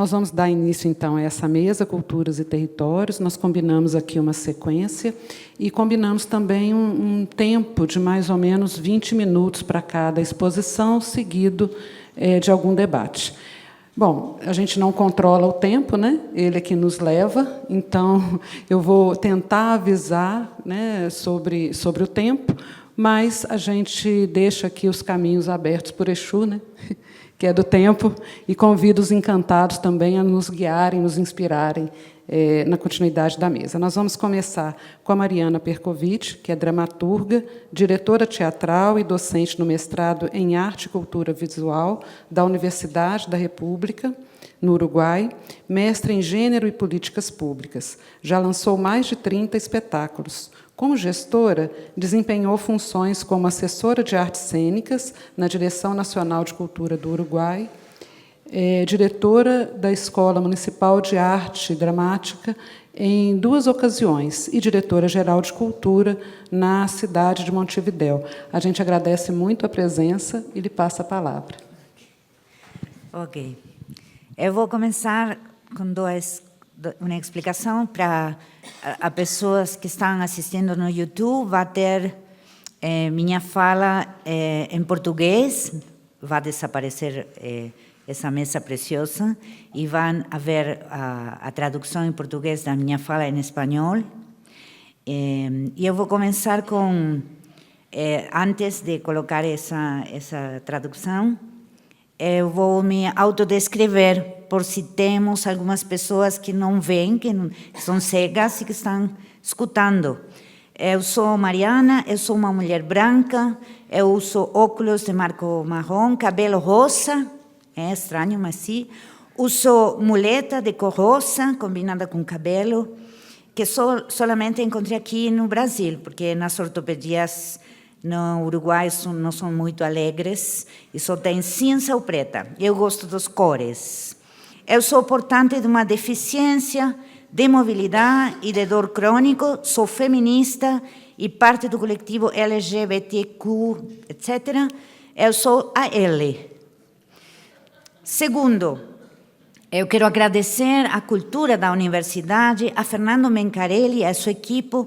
Nós vamos dar início, então, a essa mesa, Culturas e Territórios. Nós combinamos aqui uma sequência e combinamos também um tempo de mais ou menos 20 minutos para cada exposição, seguido de algum debate. Bom, a gente não controla o tempo, né? Ele é que nos leva, então eu vou tentar avisar, né, sobre o tempo, mas a gente deixa aqui os caminhos abertos por Exu, né, que é do tempo, e convido os encantados também a nos guiarem, nos inspirarem na continuidade da mesa. Nós vamos começar com a Mariana Percovitch, que é dramaturga, diretora teatral e docente no mestrado em Arte e Cultura Visual da Universidade da República, no Uruguai, mestre em Gênero e Políticas Públicas. Já lançou mais de 30 espetáculos. Como gestora, desempenhou funções como assessora de artes cênicas na Direção Nacional de Cultura do Uruguai, diretora da Escola Municipal de Arte Dramática em 2 ocasiões e diretora-geral de Cultura na cidade de Montevidéu. A gente agradece muito a presença e lhe passa a palavra. Ok. Eu vou começar com uma explicação para as pessoas que estão assistindo no YouTube. Vai ter minha fala em português, vai desaparecer essa mesa preciosa, e vão haver a tradução em português da minha fala em espanhol. E eu vou começar com, antes de colocar essa tradução, eu vou me autodescrever, por se temos algumas pessoas que não veem, que são cegas e que estão escutando. Eu sou Mariana, eu sou uma mulher branca, eu uso óculos de marco marrom, cabelo rosa, é estranho, mas sim. Uso muleta de cor rosa, combinada com cabelo, que solamente encontrei aqui no Brasil, porque nas ortopedias no Uruguai não são muito alegres, e só tem cinza ou preta. Eu gosto das cores. Eu sou portante de uma deficiência de mobilidade e de dor crônico, sou feminista e parte do coletivo LGBTQ, etc. Eu sou a L. Segundo, eu quero agradecer à cultura da universidade, a Fernando Mencarelli e a sua equipe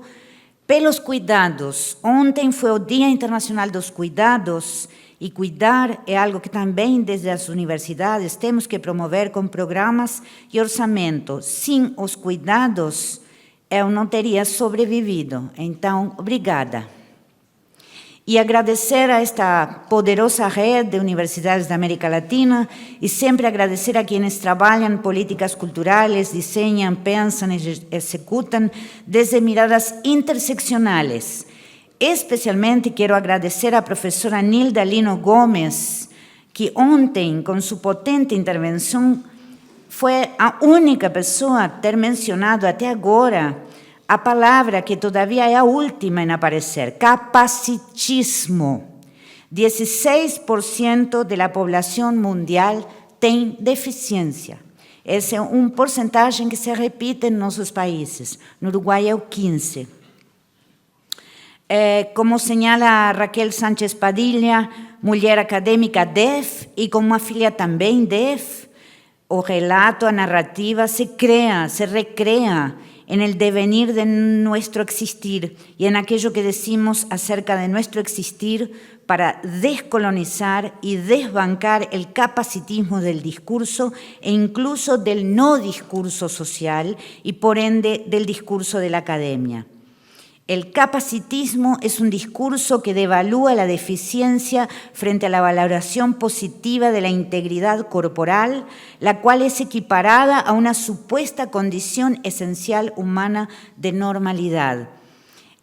pelos cuidados. Ontem foi o Dia Internacional dos Cuidados, e cuidar é algo que também, desde as universidades, temos que promover com programas e orçamento. Sem os cuidados, eu não teria sobrevivido. Então, obrigada. E agradecer a esta poderosa rede de universidades da América Latina e sempre agradecer a quienes trabalham políticas culturais, desenham, pensam e executam desde miradas interseccionais. Especialmente quero agradecer à professora Nilda Lino Gomes, que ontem, com sua potente intervenção, foi a única pessoa a ter mencionado até agora a palavra que todavia é a última em aparecer, capacitismo. 16% da população mundial tem deficiência. Esse é um porcentagem que se repite em nossos países. No Uruguai é o 15%. Como señala Raquel Sánchez Padilla, mulher acadêmica DEF, e como uma filha também DEF, o relato, a narrativa se crea, se recrea en el devenir de nuestro existir y en aquello que decimos acerca de nuestro existir para descolonizar y desbancar el capacitismo del discurso e incluso del no discurso social y por ende del discurso de la academia. El capacitismo es un discurso que devalúa la deficiencia frente a la valoración positiva de la integridad corporal, la cual es equiparada a una supuesta condición esencial humana de normalidad.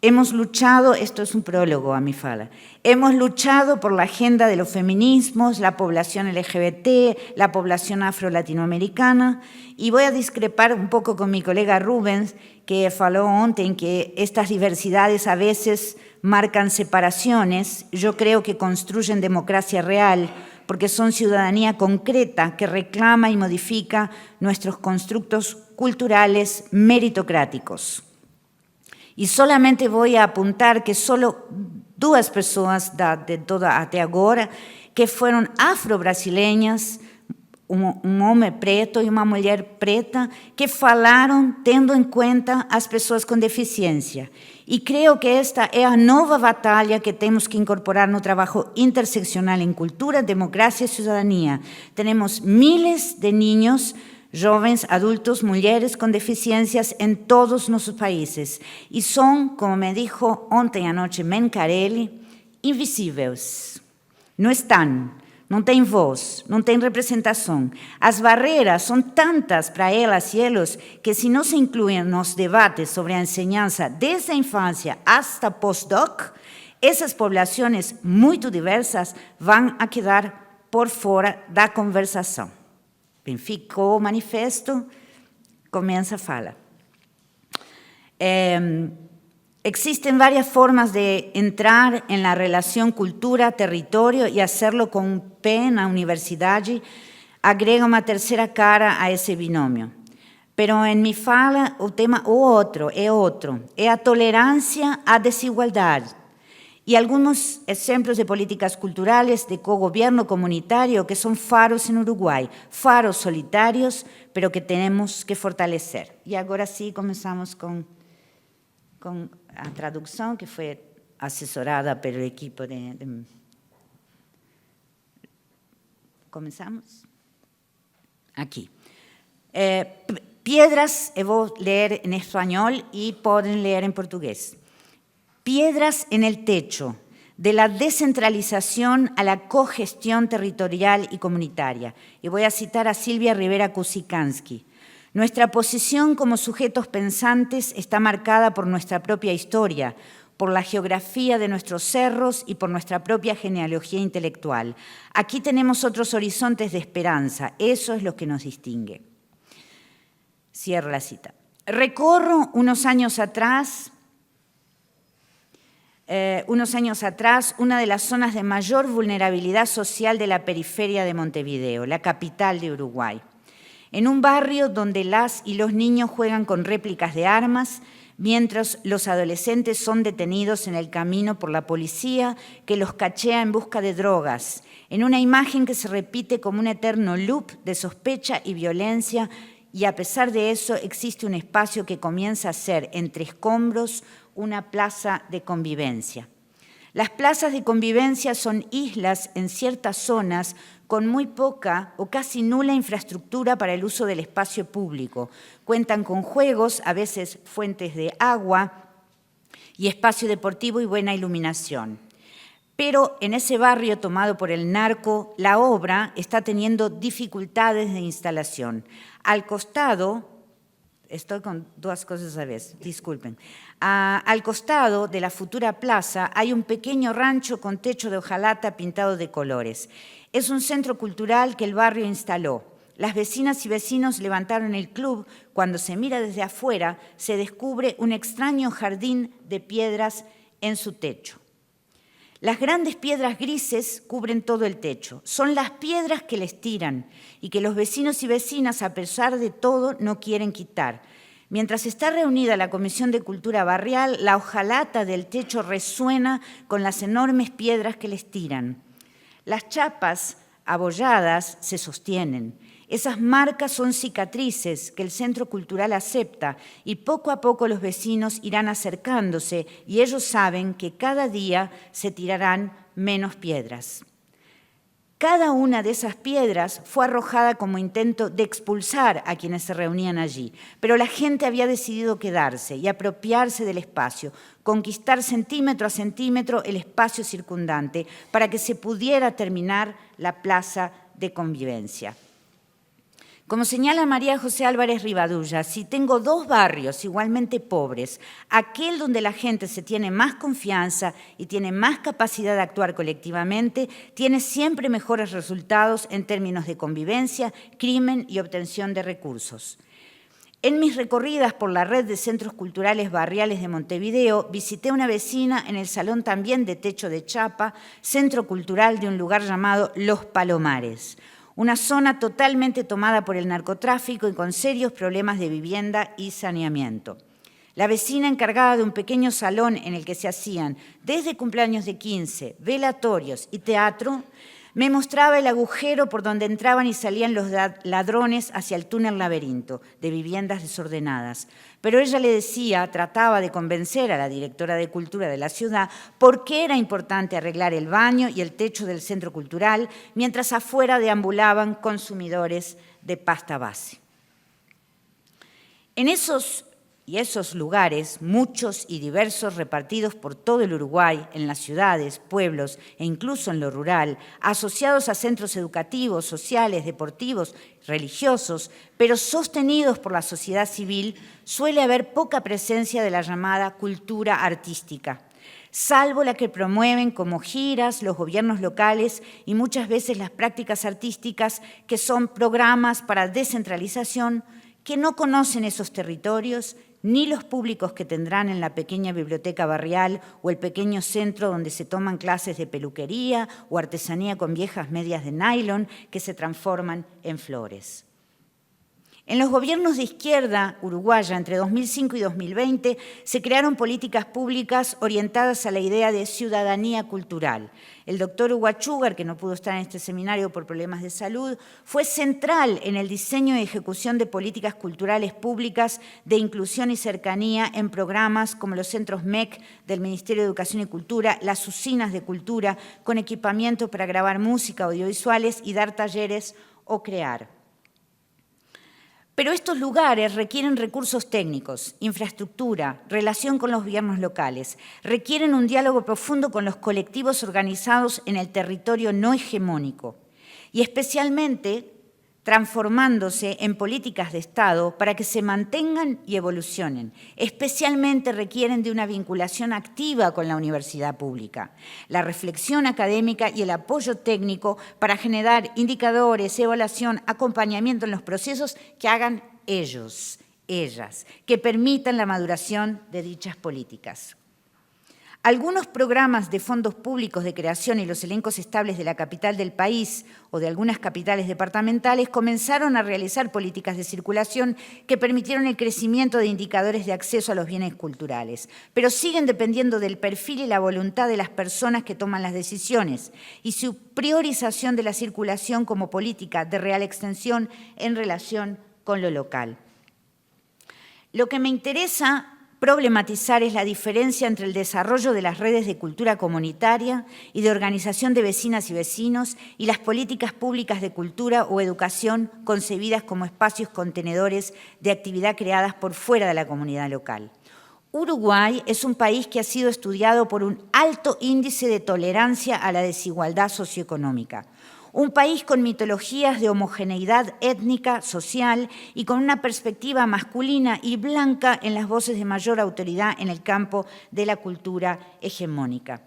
Hemos luchado, esto es un prólogo a mi fala, hemos luchado por la agenda de los feminismos, la población LGBT, la población afro-latinoamericana, y voy a discrepar un poco con mi colega Rubens, que faló ontem que estas diversidades a veces marcan separaciones. Yo creo que construyen democracia real, porque son ciudadanía concreta que reclama y modifica nuestros constructos culturales meritocráticos. E solamente vou apontar que solo 2 pessoas de toda até agora que foram afro-brasileiras, um homem preto e uma mulher preta que falaram tendo em conta as pessoas com deficiência. E creio que esta é a nova batalha que temos que incorporar no trabalho interseccional em cultura, democracia e cidadania. Temos miles de niños, jovens, adultos, mulheres com deficiências em todos os nossos países. E são, como me dijo ontem à noite Mencarelli, invisíveis. Não estão. Não tem voz, não tem representação. As barreiras são tantas para elas e eles que, se não se incluem nos debates sobre a enseñança desde a infância hasta pós-doc, essas populações muito diversas vão a quedar por fora da conversação. Bem, ficou o manifesto, começa a fala. Existen varias formas de entrar en la relación cultura-territorio y hacerlo con un pé en la universidad. Agrega una tercera cara a ese binomio. Pero en mi fala, o tema é a tolerancia a desigualdad. Y algunos ejemplos de políticas culturales de cogobierno comunitario que son faros en Uruguay, faros solitarios, pero que tenemos que fortalecer. Y ahora sí comenzamos con a tradução, que foi assessorada pelo equipo de... Começamos? Aqui. Piedras, eu vou ler em espanhol e podem ler em português. Piedras en el techo, de la descentralización a la cogestión territorial y comunitaria. Y voy a citar a Silvia Rivera Kusikanski. Nuestra posición como sujetos pensantes está marcada por nuestra propia historia, por la geografía de nuestros cerros y por nuestra propia genealogía intelectual. Aquí tenemos otros horizontes de esperanza, eso es lo que nos distingue. Cierro la cita. Recorro unos años atrás, una de las zonas de mayor vulnerabilidad social de la periferia de Montevideo, la capital de Uruguay. En un barrio donde las y los niños juegan con réplicas de armas, mientras los adolescentes son detenidos en el camino por la policía que los cachea en busca de drogas, en una imagen que se repite como un eterno loop de sospecha y violencia, y a pesar de eso existe un espacio que comienza a ser, entre escombros, una plaza de convivencia. Las plazas de convivencia son islas en ciertas zonas con muy poca o casi nula infraestructura para el uso del espacio público. Cuentan con juegos, a veces fuentes de agua y espacio deportivo y buena iluminación. Pero en ese barrio tomado por el narco, la obra está teniendo dificultades de instalación. Al costado, estoy con dos cosas a la vez, disculpen. Al costado de la futura plaza hay un pequeño rancho con techo de hojalata pintado de colores. Es un centro cultural que el barrio instaló. Las vecinas y vecinos levantaron el club. Cuando se mira desde afuera, se descubre un extraño jardín de piedras en su techo. Las grandes piedras grises cubren todo el techo. Son las piedras que les tiran y que los vecinos y vecinas, a pesar de todo, no quieren quitar. Mientras está reunida la Comisión de Cultura Barrial, la hojalata del techo resuena con las enormes piedras que les tiran. Las chapas abolladas se sostienen. Esas marcas son cicatrices que el Centro Cultural acepta y poco a poco los vecinos irán acercándose y ellos saben que cada día se tirarán menos piedras. Cada una de esas piedras fue arrojada como intento de expulsar a quienes se reunían allí, pero la gente había decidido quedarse y apropiarse del espacio, conquistar centímetro a centímetro el espacio circundante para que se pudiera terminar la plaza de convivencia. Como señala María José Álvarez Rivadulla, si tengo dos barrios igualmente pobres, aquel donde la gente se tiene más confianza y tiene más capacidad de actuar colectivamente, tiene siempre mejores resultados en términos de convivencia, crimen y obtención de recursos. En mis recorridas por la red de centros culturales barriales de Montevideo, visité una vecina en el salón también de techo de chapa, centro cultural de un lugar llamado Los Palomares, una zona totalmente tomada por el narcotráfico y con serios problemas de vivienda y saneamiento. La vecina encargada de un pequeño salón en el que se hacían desde cumpleaños de 15, velatorios y teatro, Me mostraba el agujero por donde entraban y salían los ladrones hacia el túnel laberinto de viviendas desordenadas. Pero ella le decía, trataba de convencer a la directora de cultura de la ciudad por qué era importante arreglar el baño y el techo del centro cultural, mientras afuera deambulaban consumidores de pasta base. En esos lugares, muchos y diversos, repartidos por todo el Uruguay, en las ciudades, pueblos e incluso en lo rural, asociados a centros educativos, sociales, deportivos, religiosos, pero sostenidos por la sociedad civil, suele haber poca presencia de la llamada cultura artística, salvo la que promueven como giras los gobiernos locales y muchas veces las prácticas artísticas, que son programas para descentralización que no conocen esos territorios ni los públicos que tendrán en la pequeña biblioteca barrial o el pequeño centro donde se toman clases de peluquería o artesanía con viejas medias de nylon que se transforman en flores. En los gobiernos de izquierda uruguaya, entre 2005 y 2020, se crearon políticas públicas orientadas a la idea de ciudadanía cultural. El doctor Hugo Achúcar, que no pudo estar en este seminario por problemas de salud, fue central en el diseño y ejecución de políticas culturales públicas de inclusión y cercanía en programas como los centros MEC del Ministerio de Educación y Cultura, las usinas de cultura, con equipamiento para grabar música, audiovisuales y dar talleres o crear. Pero estos lugares requieren recursos técnicos, infraestructura, relación con los gobiernos locales, requieren un diálogo profundo con los colectivos organizados en el territorio no hegemónico y especialmente transformándose en políticas de Estado para que se mantengan y evolucionen. Especialmente requieren de una vinculación activa con la universidad pública, la reflexión académica y el apoyo técnico para generar indicadores, evaluación, acompañamiento en los procesos que hagan ellos, ellas, que permitan la maduración de dichas políticas. Algunos programas de fondos públicos de creación y los elencos estables de la capital del país o de algunas capitales departamentales comenzaron a realizar políticas de circulación que permitieron el crecimiento de indicadores de acceso a los bienes culturales, pero siguen dependiendo del perfil y la voluntad de las personas que toman las decisiones y su priorización de la circulación como política de real extensión en relación con lo local. Lo que me interesa problematizar es la diferencia entre el desarrollo de las redes de cultura comunitaria y de organización de vecinas y vecinos y las políticas públicas de cultura o educación concebidas como espacios contenedores de actividad creadas por fuera de la comunidad local. Uruguay es un país que ha sido estudiado por un alto índice de tolerancia a la desigualdad socioeconómica. Un país con mitologías de homogeneidad étnica, social y con una perspectiva masculina y blanca en las voces de mayor autoridad en el campo de la cultura hegemónica.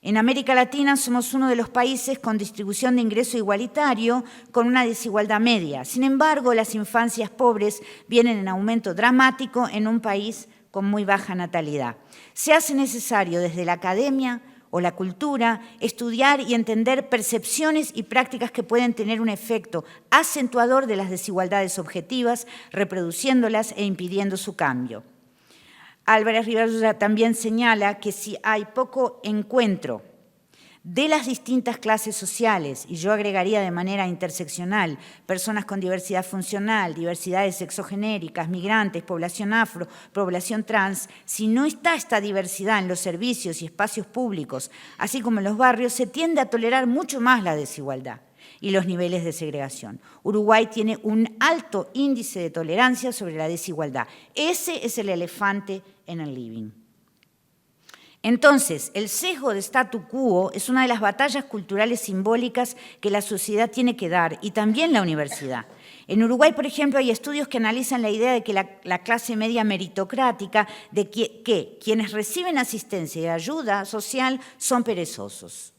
En América Latina somos uno de los países con distribución de ingreso igualitario, con una desigualdad media. Sin embargo, las infancias pobres vienen en aumento dramático en un país con muy baja natalidad. Se hace necesario desde la academia o la cultura, estudiar y entender percepciones y prácticas que pueden tener un efecto acentuador de las desigualdades objetivas, reproduciéndolas e impidiendo su cambio. Álvarez Rivera también señala que si hay poco encuentro de las distintas clases sociales, y yo agregaría de manera interseccional, personas con diversidad funcional, diversidades sexogenéricas, migrantes, población afro, población trans, si no está esta diversidad en los servicios y espacios públicos, así como en los barrios, se tiende a tolerar mucho más la desigualdad y los niveles de segregación. Uruguay tiene un alto índice de tolerancia sobre la desigualdad. Ese es el elefante en el living. Entonces, el sesgo de statu quo es una de las batallas culturales simbólicas que la sociedad tiene que dar, y también la universidad. En Uruguay, por ejemplo, hay estudios que analizan la idea de que la clase media meritocrática, de que quienes reciben asistencia y ayuda social son perezosas.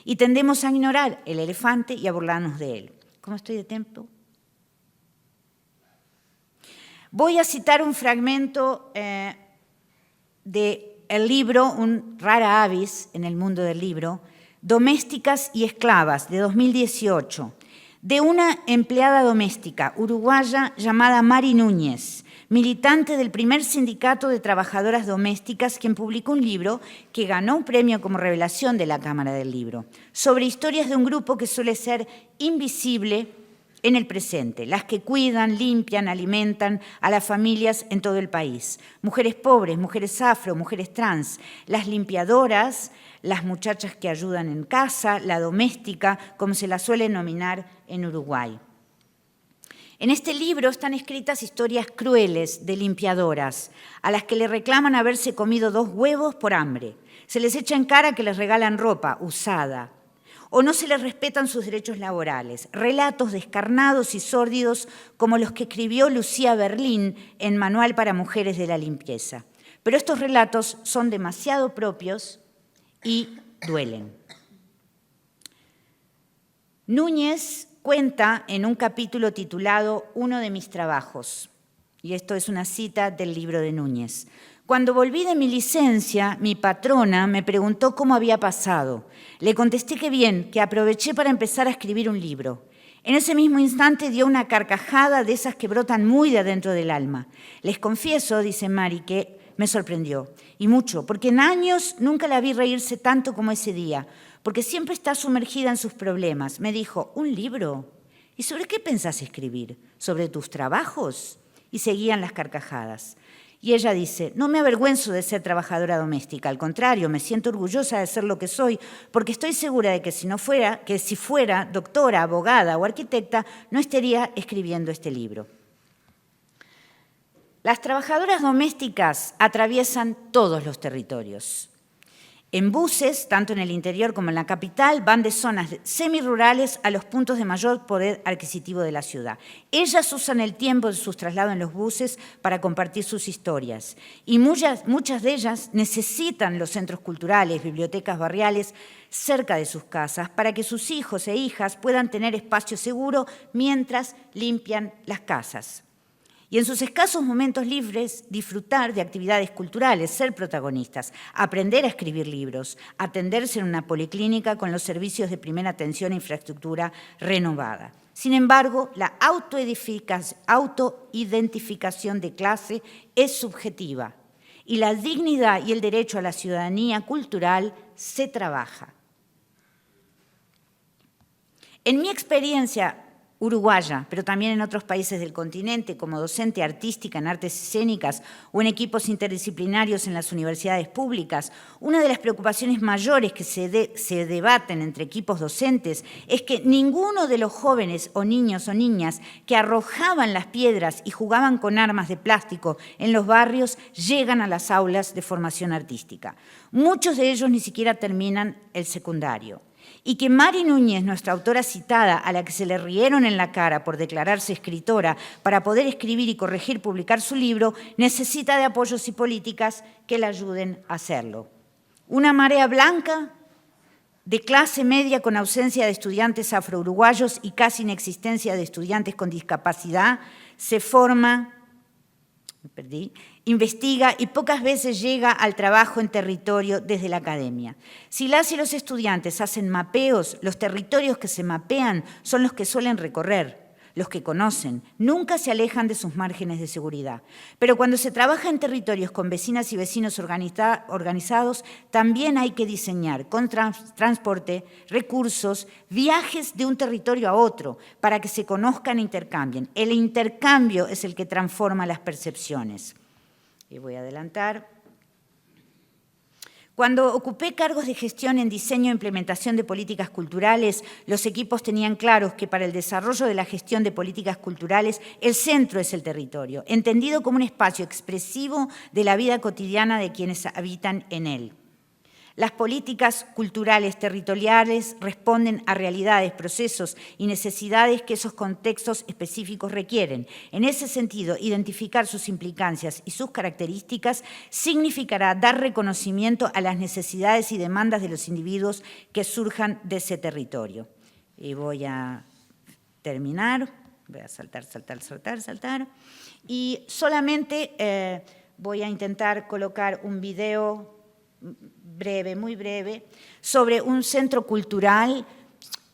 Y tendemos a ignorar el elefante y a burlarnos de él. ¿Cómo estoy de tiempo? Voy a citar un fragmento de el libro, un rara avis en el mundo del libro, Domésticas y Esclavas, de 2018, de una empleada doméstica uruguaya llamada Mari Núñez, militante del primer sindicato de trabajadoras domésticas, quien publicó un libro que ganó un premio como revelación de la Cámara del Libro, sobre historias de un grupo que suele ser invisible en el presente, las que cuidan, limpian, alimentan a las familias en todo el país. Mujeres pobres, mujeres afro, mujeres trans, las limpiadoras, las muchachas que ayudan en casa, la doméstica, como se la suele nominar en Uruguay. En este libro están escritas historias crueles de limpiadoras, a las que le reclaman haberse comido 2 huevos por hambre. Se les echa en cara que les regalan ropa usada, o no se les respetan sus derechos laborales. Relatos descarnados y sórdidos como los que escribió Lucía Berlín en Manual para Mujeres de la Limpieza. Pero estos relatos son demasiado propios y duelen. Núñez cuenta en un capítulo titulado Uno de mis trabajos, y esto es una cita del libro de Núñez. Cuando volví de mi licencia, mi patrona me preguntó cómo había pasado. Le contesté que bien, que aproveché para empezar a escribir un libro. En ese mismo instante dio una carcajada de esas que brotan muy de adentro del alma. Les confieso, dice Mari, que me sorprendió, y mucho, porque en años nunca la vi reírse tanto como ese día, porque siempre está sumergida en sus problemas. Me dijo, ¿un libro? ¿Y sobre qué pensás escribir? ¿Sobre tus trabajos? Y seguían las carcajadas. Y ella dice, no me avergüenzo de ser trabajadora doméstica, al contrario, me siento orgullosa de ser lo que soy, porque estoy segura de que si fuera doctora, abogada o arquitecta, no estaría escribiendo este libro. Las trabajadoras domésticas atraviesan todos los territorios. En buses, tanto en el interior como en la capital, van de zonas semirurales a los puntos de mayor poder adquisitivo de la ciudad. Ellas usan el tiempo de sus traslados en los buses para compartir sus historias. Y muchas de ellas necesitan los centros culturales, bibliotecas barriales cerca de sus casas para que sus hijos e hijas puedan tener espacio seguro mientras limpian las casas. Y en sus escasos momentos libres, disfrutar de actividades culturales, ser protagonistas, aprender a escribir libros, atenderse en una policlínica con los servicios de primera atención e infraestructura renovada. Sin embargo, la autoidentificación de clase es subjetiva y la dignidad y el derecho a la ciudadanía cultural se trabaja. En mi experiencia uruguaya, pero también en otros países del continente, como docente artística en artes escénicas o en equipos interdisciplinarios en las universidades públicas, una de las preocupaciones mayores que se debaten entre equipos docentes es que ninguno de los jóvenes o niños o niñas que arrojaban las piedras y jugaban con armas de plástico en los barrios llegan a las aulas de formación artística. Muchos de ellos ni siquiera terminan el secundario. Y que Mari Núñez, nuestra autora citada, a la que se le rieron en la cara por declararse escritora para poder escribir y corregir, publicar su libro, necesita de apoyos y políticas que la ayuden a hacerlo. Una marea blanca de clase media con ausencia de estudiantes afro-uruguayos y casi inexistencia de estudiantes con discapacidad se forma, investiga y pocas veces llega al trabajo en territorio desde la academia. Si las y los estudiantes hacen mapeos, los territorios que se mapean son los que suelen recorrer, los que conocen, nunca se alejan de sus márgenes de seguridad. Pero cuando se trabaja en territorios con vecinas y vecinos organizados, también hay que diseñar con transporte, recursos, viajes de un territorio a otro para que se conozcan e intercambien. El intercambio es el que transforma las percepciones. Y voy a adelantar. Cuando ocupé cargos de gestión en diseño e implementación de políticas culturales, los equipos tenían claros que para el desarrollo de la gestión de políticas culturales, el centro es el territorio, entendido como un espacio expresivo de la vida cotidiana de quienes habitan en él. Las políticas culturales territoriales responden a realidades, procesos y necesidades que esos contextos específicos requieren. En ese sentido, identificar sus implicancias y sus características significará dar reconocimiento a las necesidades y demandas de los individuos que surjan de ese territorio. Y voy a terminar, voy a saltar. Y solamente voy a intentar colocar un video breve, muy breve, sobre un centro cultural.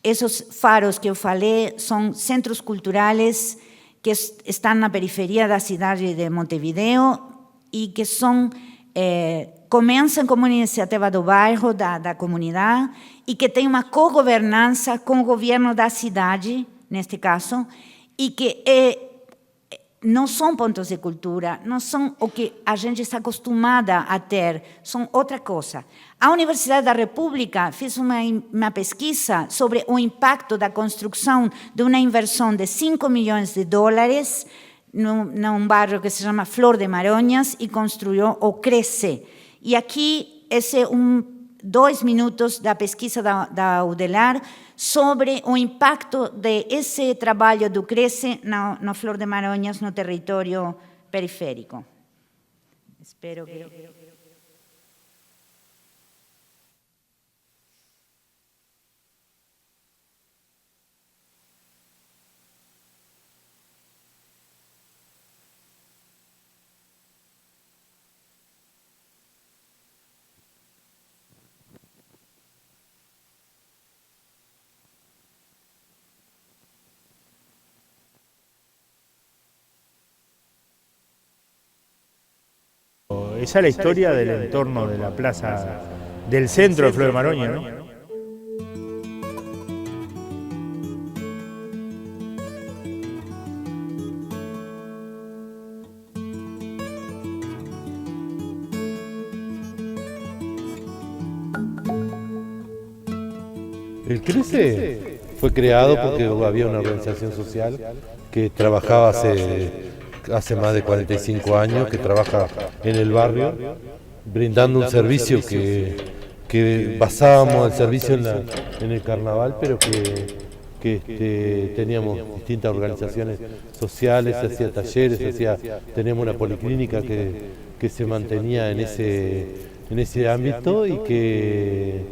Esos faros que eu falei son centros culturales que estão na periferia da cidade de Montevideo e que começam como uma iniciativa do bairro, da comunidade, e que tem uma co-governança com o governo da cidade, neste caso, e que não são pontos de cultura, não são o que a gente está acostumada a ter, são outra coisa. A Universidade da República fez uma pesquisa sobre o impacto da construção de uma inversão de $5 milhões num bairro que se chama Flor de Maronhas e construiu o Cresce. E aqui, esse é 2 minutos da pesquisa da UDELAR sobre o impacto desse trabalho do Cresce no Flor de Maronhas, no território periférico. Espero que... Esa es la historia del entorno de la plaza, del centro de Flor de Maroña, ¿no? El CRECE fue creado porque había una organización social que trabajaba hace más de 45 años, que trabaja en el barrio, brindando un servicio que basábamos el servicio en el carnaval, pero que teníamos distintas organizaciones sociales, se hacía talleres, teníamos una policlínica que se mantenía en ese ámbito y que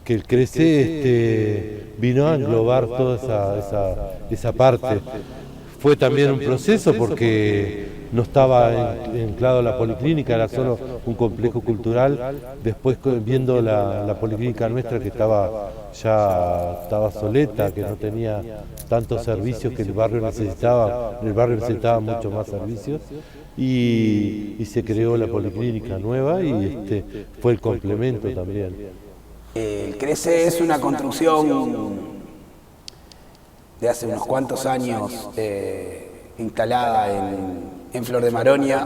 el CRECE vino a englobar toda esa parte. Fue también un proceso porque no estaba anclado la policlínica, era solo un complejo cultural. Después, viendo la policlínica nuestra que estaba soleta, que no tenía tantos servicios que el barrio necesitaba mucho más servicios, y se creó la policlínica nueva y fue el complemento también. El CRECE es una construcción de hace unos cuantos años instalada en Flor de Maroña,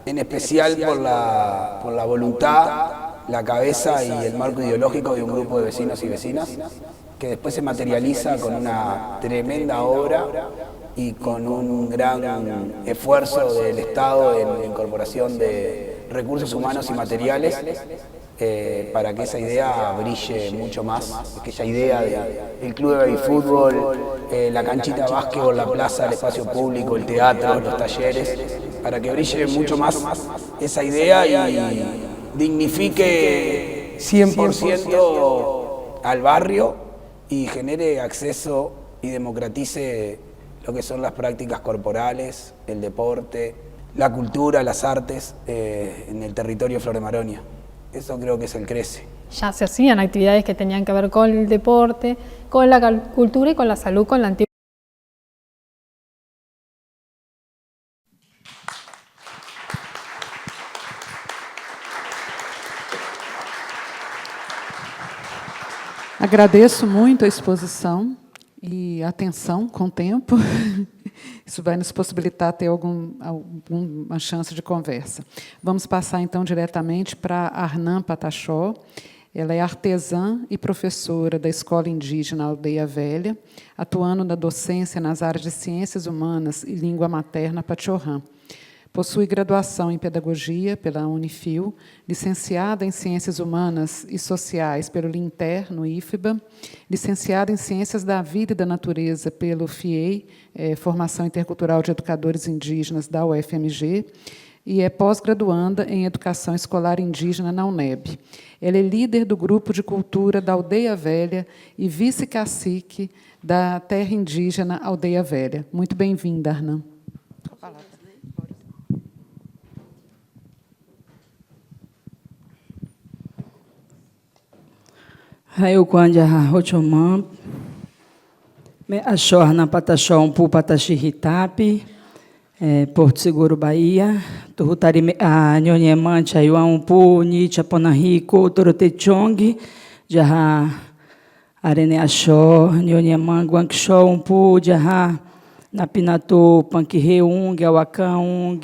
en especial por la voluntad, la cabeza y el marco ideológico de un grupo de vecinos y vecinas, que después se materializa con una tremenda obra y con un gran esfuerzo del Estado en la incorporación de recursos humanos y materiales para que esa idea brille mucho más, que esa idea del club de baby fútbol, la canchita de básquetbol, la plaza, el espacio público, el teatro, los talleres, para que brille mucho más esa idea y dignifique 100% al barrio y genere acceso y democratice lo que son las prácticas corporales, el deporte, la cultura, las artes en el territorio de Flor de Maroña. Eso creo que es el CRECE. Ya se hacían actividades que tenían que ver con el deporte, con la cultura y con la salud, con la antigua. Agradeço muito a exposição e a atenção com o tempo. Isso vai nos possibilitar ter alguma chance de conversa. Vamos passar, então, diretamente para Arnan Patachó. Ela é artesã e professora da Escola Indígena Aldeia Velha, atuando na docência nas áreas de Ciências Humanas e Língua Materna Pachorrã. Possui graduação em Pedagogia pela Unifil, licenciada em Ciências Humanas e Sociais pelo LINTER, no IFBA, licenciada em Ciências da Vida e da Natureza pelo FIEI, Formação Intercultural de Educadores Indígenas da UFMG, e é pós-graduanda em Educação Escolar Indígena na UNEB. Ela é líder do Grupo de Cultura da Aldeia Velha e vice-cacique da Terra Indígena Aldeia Velha. Muito bem-vinda, Arnan. Hayo kwanja ha hochomam Me achorna pataxó umpu pataxirritape, Porto Seguro, Bahia. Turrutari a nhonhemante ayuan umpu nicha ponarrico torotechong, jarra arene achó nhonhemang guanxó umpu jarra napinato panquirreung awacaung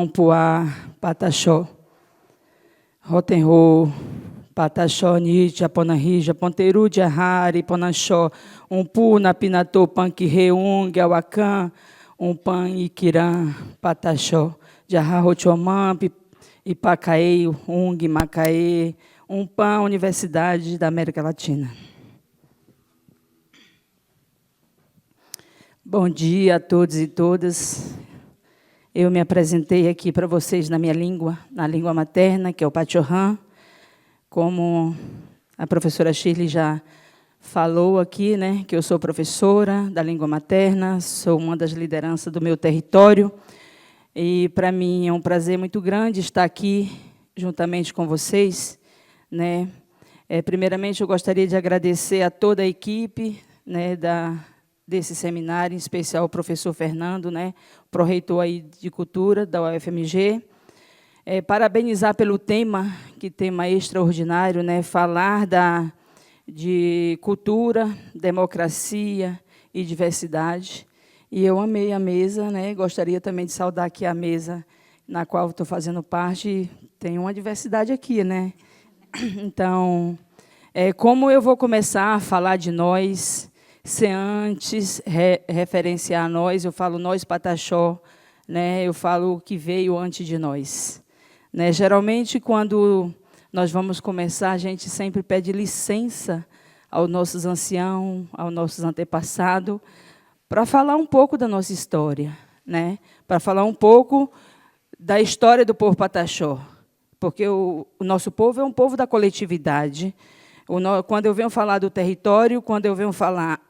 umpuá pataxó. Rotenro pataxó nicha ponarrija ponteru jarra ponachó umpu napinato panquirreung awacan pan iquirã pataxó jarra rochomã Ipacaê Macaê pan Universidade da América Latina. Bom dia a todos e todas. Eu me apresentei aqui para vocês na minha língua, na língua materna, que é o Pachorrã. Como a professora Shirley já falou aqui, né, que eu sou professora da língua materna, sou uma das lideranças do meu território, e para mim é um prazer muito grande estar aqui juntamente com vocês, né. Primeiramente, eu gostaria de agradecer a toda a equipe, né, desse seminário, em especial o professor Fernando, né, pró-reitor aí de Cultura da UFMG. Parabenizar pelo tema, que tema extraordinário, né, falar de cultura, democracia e diversidade. E eu amei a mesa, né? Gostaria também de saudar aqui a mesa na qual estou fazendo parte. Tem uma diversidade aqui, né? Então, como eu vou começar a falar de nós, se antes referenciar nós, eu falo nós Pataxó, né? Eu falo o que veio antes de nós. Né? Geralmente, quando nós vamos começar, a gente sempre pede licença aos nossos anciãos, aos nossos antepassados, para falar um pouco da nossa história, né? Para falar um pouco da história do povo Pataxó, porque o nosso povo é um povo da coletividade. Quando eu venho falar do território, quando eu venho falar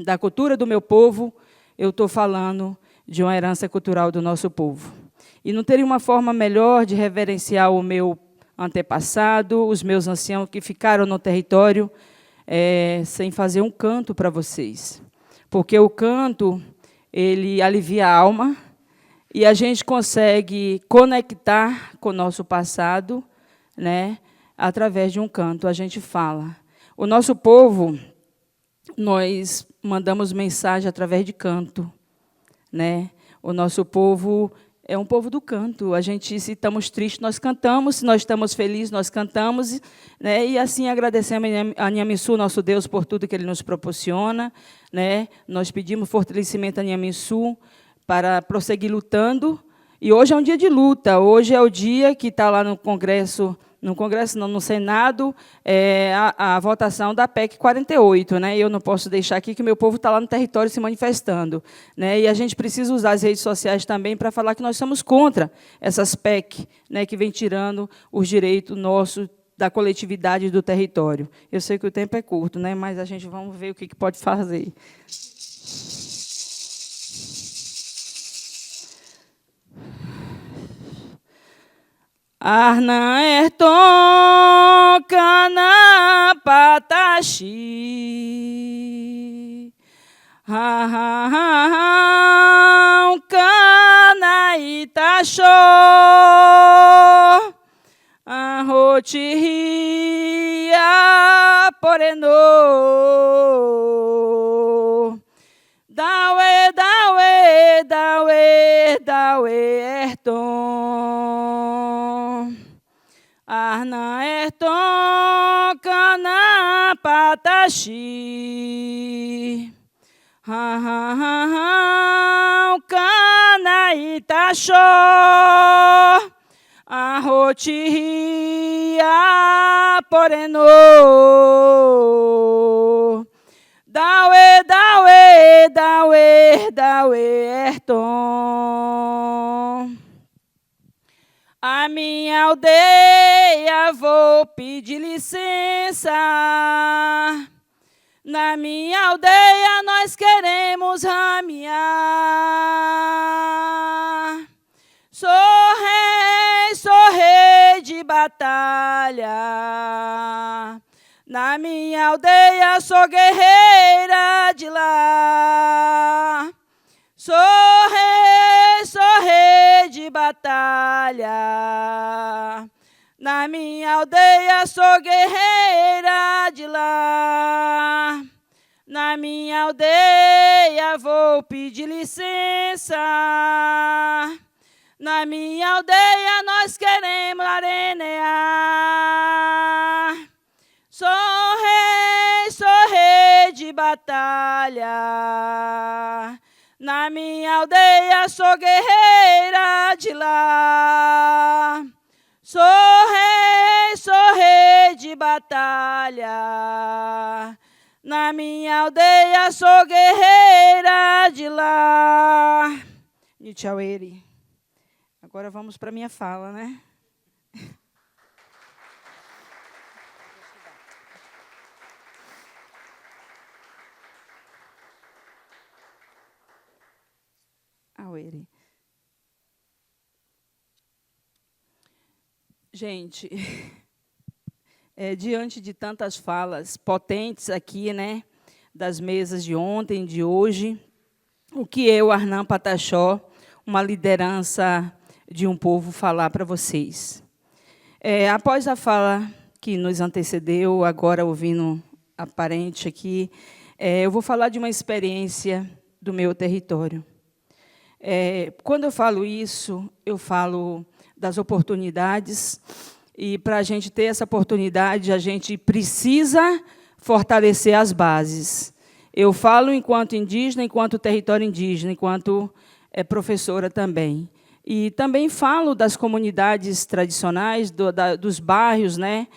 da cultura do meu povo, eu estou falando de uma herança cultural do nosso povo. E não teria uma forma melhor de reverenciar o meu antepassado, os meus anciãos que ficaram no território, sem fazer um canto para vocês. Porque o canto, ele alivia a alma e a gente consegue conectar com o nosso passado, né, através de um canto. A gente fala. O nosso povo, nós mandamos mensagem através de canto, né? O nosso povo é um povo do canto. A gente, se estamos tristes, nós cantamos. Se nós estamos felizes, nós cantamos. Né? E assim agradecemos a Nhamissu, nosso Deus, por tudo que Ele nos proporciona. Né? Nós pedimos fortalecimento a Nhamissu para prosseguir lutando. E hoje é um dia de luta. Hoje é o dia que está lá no Congresso, no Senado, a votação da PEC 48. Né? Eu não posso deixar aqui que o meu povo está lá no território se manifestando. Né? E a gente precisa usar as redes sociais também para falar que nós somos contra essas PEC, né, que vem tirando os direitos nossos da coletividade do território. Eu sei que o tempo é curto, né, mas a gente vamos ver o que pode fazer. Arna erton kana pataxi, kana itaxó, arrotiria poreno, dawe dawe dawe dawe erton. Arna erton kana pataxi, kana itaxó, arrotiria poreno, dawe dawe dawe dawe erton. A minha aldeia vou pedir licença. Na minha aldeia nós queremos ramear. Sou rei de batalha. Na minha aldeia sou guerreira de lá. Sou rei de batalha. Na minha aldeia sou guerreira de lá. Na minha aldeia vou pedir licença. Na minha aldeia nós queremos arenear. Sou rei de batalha. Na minha aldeia sou guerreira de lá. Sou rei de batalha. Na minha aldeia sou guerreira de lá. Nichaueri. Agora vamos para a minha fala, né? Aueri. Gente, diante de tantas falas potentes aqui, né, das mesas de ontem, de hoje, o que eu, Arnam Pataxó, uma liderança de um povo, falar para vocês. Após a fala que nos antecedeu, agora ouvindo a parente aqui, eu vou falar de uma experiência do meu território. Quando eu falo isso, eu falo das oportunidades, e para a gente ter essa oportunidade, a gente precisa fortalecer as bases. Eu falo enquanto indígena, enquanto território indígena, enquanto professora também. E também falo das comunidades tradicionais, dos bairros, né,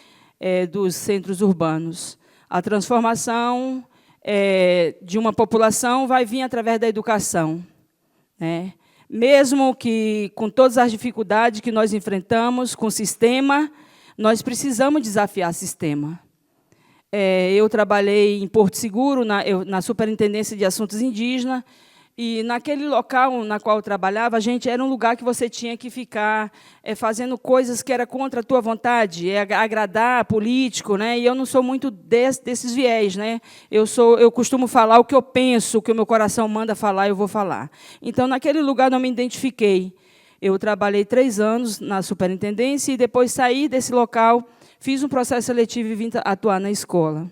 dos centros urbanos. A transformação de uma população vai vir através da educação, né? Mesmo que com todas as dificuldades que nós enfrentamos com o sistema, nós precisamos desafiar o sistema. Eu trabalhei em Porto Seguro, na Superintendência de Assuntos Indígenas, e naquele local na qual eu trabalhava, a gente era um lugar que você tinha que ficar fazendo coisas que era contra a tua vontade, agradar político, né? E eu não sou muito desses viés, né? Eu costumo falar o que eu penso, o que o meu coração manda falar, eu vou falar. Então, naquele lugar, não me identifiquei. Eu trabalhei 3 anos na superintendência e depois saí desse local, fiz um processo seletivo e vim atuar na escola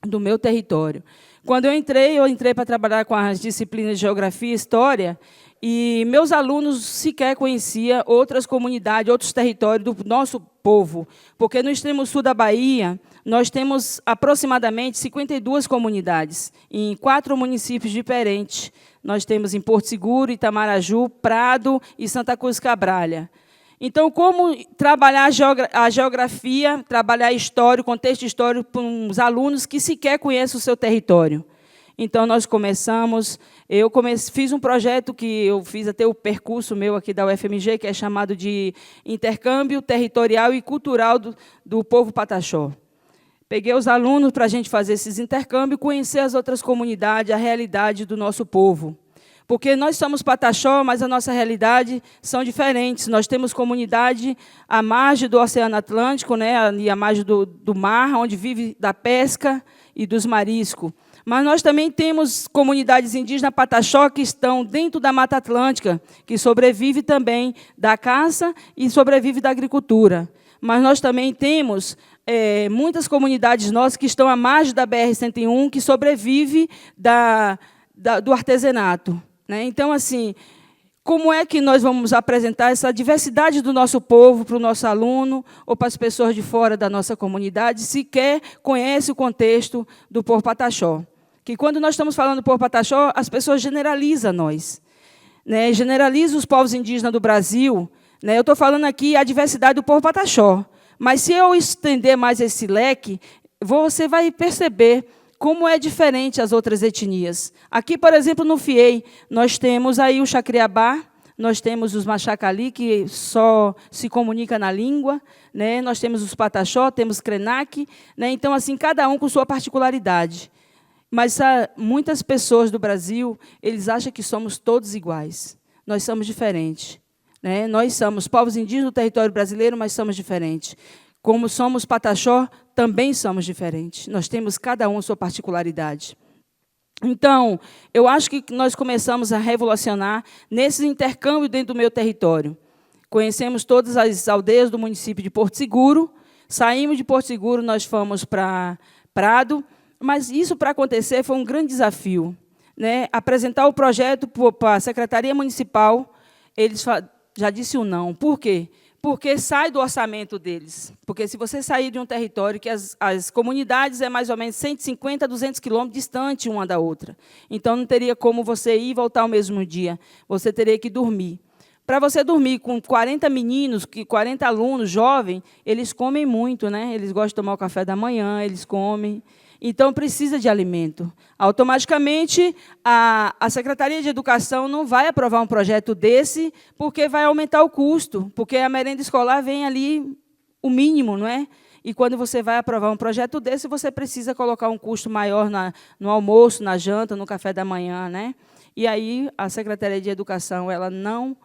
do meu território. Quando eu entrei para trabalhar com as disciplinas de Geografia e História, e meus alunos sequer conheciam outras comunidades, outros territórios do nosso povo, porque no extremo sul da Bahia, nós temos aproximadamente 52 comunidades, em 4 municípios diferentes. Nós temos em Porto Seguro, Itamaraju, Prado e Santa Cruz Cabralha. Então, como trabalhar a geografia, trabalhar a história, o contexto histórico para os alunos que sequer conhecem o seu território? Então, nós começamos, fiz um projeto que eu fiz até o percurso meu aqui da UFMG, que é chamado de Intercâmbio Territorial e Cultural do Povo Pataxó. Peguei os alunos para a gente fazer esses intercâmbios, conhecer as outras comunidades, a realidade do nosso povo. Porque nós somos Pataxó, mas a nossa realidade são diferentes. Nós temos comunidade à margem do Oceano Atlântico, né, e à margem do mar, onde vive da pesca e dos mariscos. Mas nós também temos comunidades indígenas Pataxó que estão dentro da Mata Atlântica, que sobrevive também da caça e sobrevive da agricultura. Mas nós também temos muitas comunidades nossas que estão à margem da BR-101, que sobrevive do artesanato. Né? Então, assim, como é que nós vamos apresentar essa diversidade do nosso povo para o nosso aluno ou para as pessoas de fora da nossa comunidade, sequer conhece o contexto do povo Pataxó? Que quando nós estamos falando do povo Pataxó, as pessoas generalizam nós, né? Generalizam os povos indígenas do Brasil. Né? Eu estou falando aqui a diversidade do povo Pataxó, mas se eu estender mais esse leque, você vai perceber como é diferente as outras etnias. Aqui, por exemplo, no FIEI, nós temos aí o Chacriabá, nós temos os Machacali, que só se comunica na língua, né? Nós temos os Pataxó, temos Krenak, né? Então, assim, cada um com sua particularidade. Mas muitas pessoas do Brasil, eles acham que somos todos iguais. Nós somos diferentes. Né? Nós somos povos indígenas do território brasileiro, mas somos diferentes. Como somos Pataxó, também somos diferentes. Nós temos cada um sua particularidade. Então, eu acho que nós começamos a revolucionar nesse intercâmbio dentro do meu território. Conhecemos todas as aldeias do município de Porto Seguro, saímos de Porto Seguro, nós fomos para Prado, mas isso, para acontecer, foi um grande desafio, né? Apresentar o projeto para a Secretaria Municipal, eles já disse o não. Por quê? Porque sai do orçamento deles. Porque se você sair de um território que as comunidades é mais ou menos 150 a 200 quilômetros distante uma da outra. Então, não teria como você ir e voltar ao mesmo dia. Você teria que dormir. Para você dormir com 40 meninos, 40 alunos jovens, eles comem muito, né? Eles gostam de tomar o café da manhã, eles comem. Então, precisa de alimento. Automaticamente, a Secretaria de Educação não vai aprovar um projeto desse, porque vai aumentar o custo, porque a merenda escolar vem ali o mínimo, não é? E quando você vai aprovar um projeto desse, você precisa colocar um custo maior no almoço, na janta, no café da manhã, né? E aí, a Secretaria de Educação, ela não...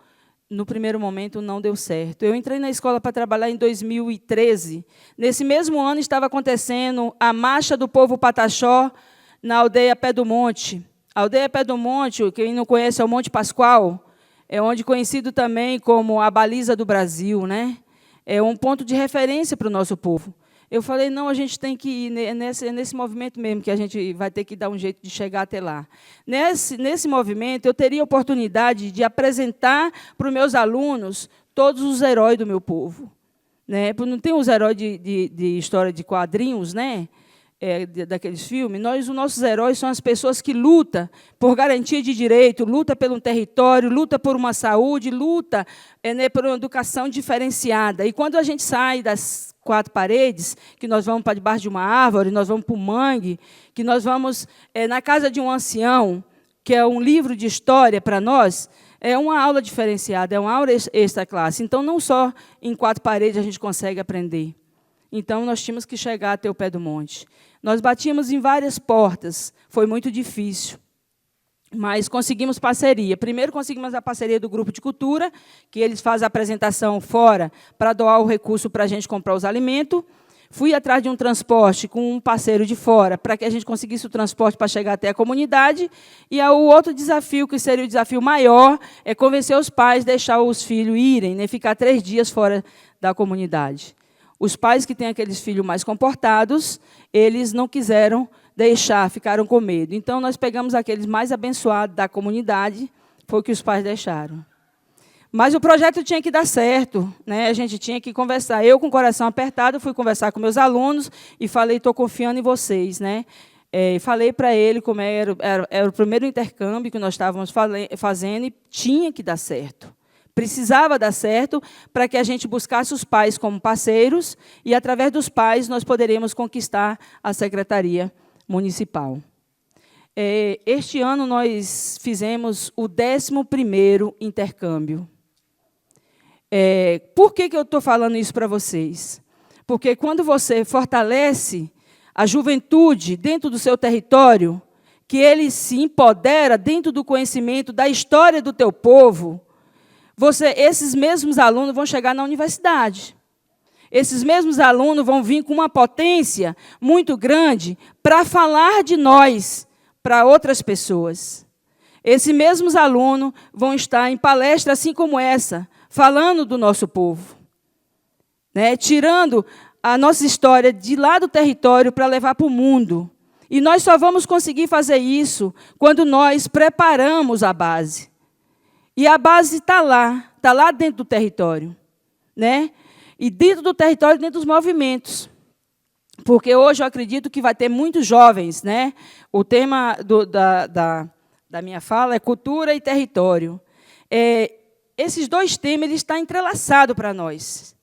No primeiro momento, não deu certo. Eu entrei na escola para trabalhar em 2013. Nesse mesmo ano, estava acontecendo a Marcha do Povo Pataxó na aldeia Pé do Monte. A aldeia Pé do Monte, quem não conhece, é o Monte Pascoal, é onde conhecido também como a baliza do Brasil, né? É um ponto de referência para o nosso povo. Eu falei, não, a gente tem que ir nesse movimento mesmo, que a gente vai ter que dar um jeito de chegar até lá. Nesse movimento, eu teria a oportunidade de apresentar para os meus alunos todos os heróis do meu povo. Né? Não tem os heróis de história de quadrinhos, né? Daqueles filmes. Os nossos heróis são as pessoas que lutam por garantia de direito, lutam pelo território, lutam por uma saúde, lutam por uma educação diferenciada. E quando a gente sai das 4 paredes, que nós vamos para debaixo de uma árvore, nós vamos para o mangue, que nós vamos na casa de um ancião, que é um livro de história para nós, é uma aula diferenciada, é uma aula extra classe. Então, não só em 4 paredes a gente consegue aprender. Então, nós tínhamos que chegar até o pé do monte. Nós batíamos em várias portas, foi muito difícil, mas conseguimos parceria. Primeiro, conseguimos a parceria do Grupo de Cultura, que eles fazem a apresentação fora para doar o recurso para a gente comprar os alimentos. Fui atrás de um transporte com um parceiro de fora, para que a gente conseguisse o transporte para chegar até a comunidade. E o outro desafio, que seria o desafio maior, é convencer os pais a deixar os filhos irem, né, ficar 3 dias fora da comunidade. Os pais que têm aqueles filhos mais comportados, eles não quiseram deixar, ficaram com medo. Então, nós pegamos aqueles mais abençoados da comunidade, foi o que os pais deixaram. Mas o projeto tinha que dar certo, né? A gente tinha que conversar. Eu, com o coração apertado, fui conversar com meus alunos e falei, estou confiando em vocês, né? Falei para ele como era o primeiro intercâmbio que nós estávamos fazendo e tinha que dar certo. Precisava dar certo para que a gente buscasse os pais como parceiros e, através dos pais, nós poderíamos conquistar a Secretaria Municipal. Este ano, nós fizemos o 11º intercâmbio. Por que eu estou falando isso para vocês? Porque, quando você fortalece a juventude dentro do seu território, que ele se empodera dentro do conhecimento da história do teu povo, esses mesmos alunos vão chegar na universidade. Esses mesmos alunos vão vir com uma potência muito grande para falar de nós para outras pessoas. Esses mesmos alunos vão estar em palestra assim como essa, falando do nosso povo, né? Tirando a nossa história de lá do território para levar para o mundo. E nós só vamos conseguir fazer isso quando nós preparamos a base. E a base está lá dentro do território, né? E dentro do território, dentro dos movimentos. Porque hoje eu acredito que vai ter muitos jovens, né? O tema da minha fala é cultura e território. Esses 2 temas eles estão entrelaçados para nós.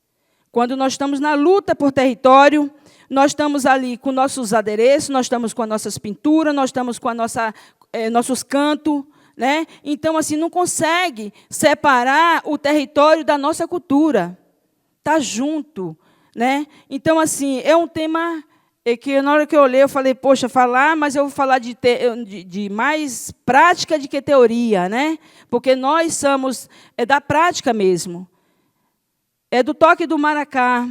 Quando nós estamos na luta por território, nós estamos ali com nossos adereços, nós estamos com as nossas pinturas, nós estamos com nossos cantos, né? Então, assim, não consegue separar o território da nossa cultura. Está junto, né? Então, assim, é um tema que, na hora que eu olhei, eu falei, poxa, mas eu vou falar de mais prática do que teoria, né? Porque nós somos da prática mesmo. É do toque do maracá,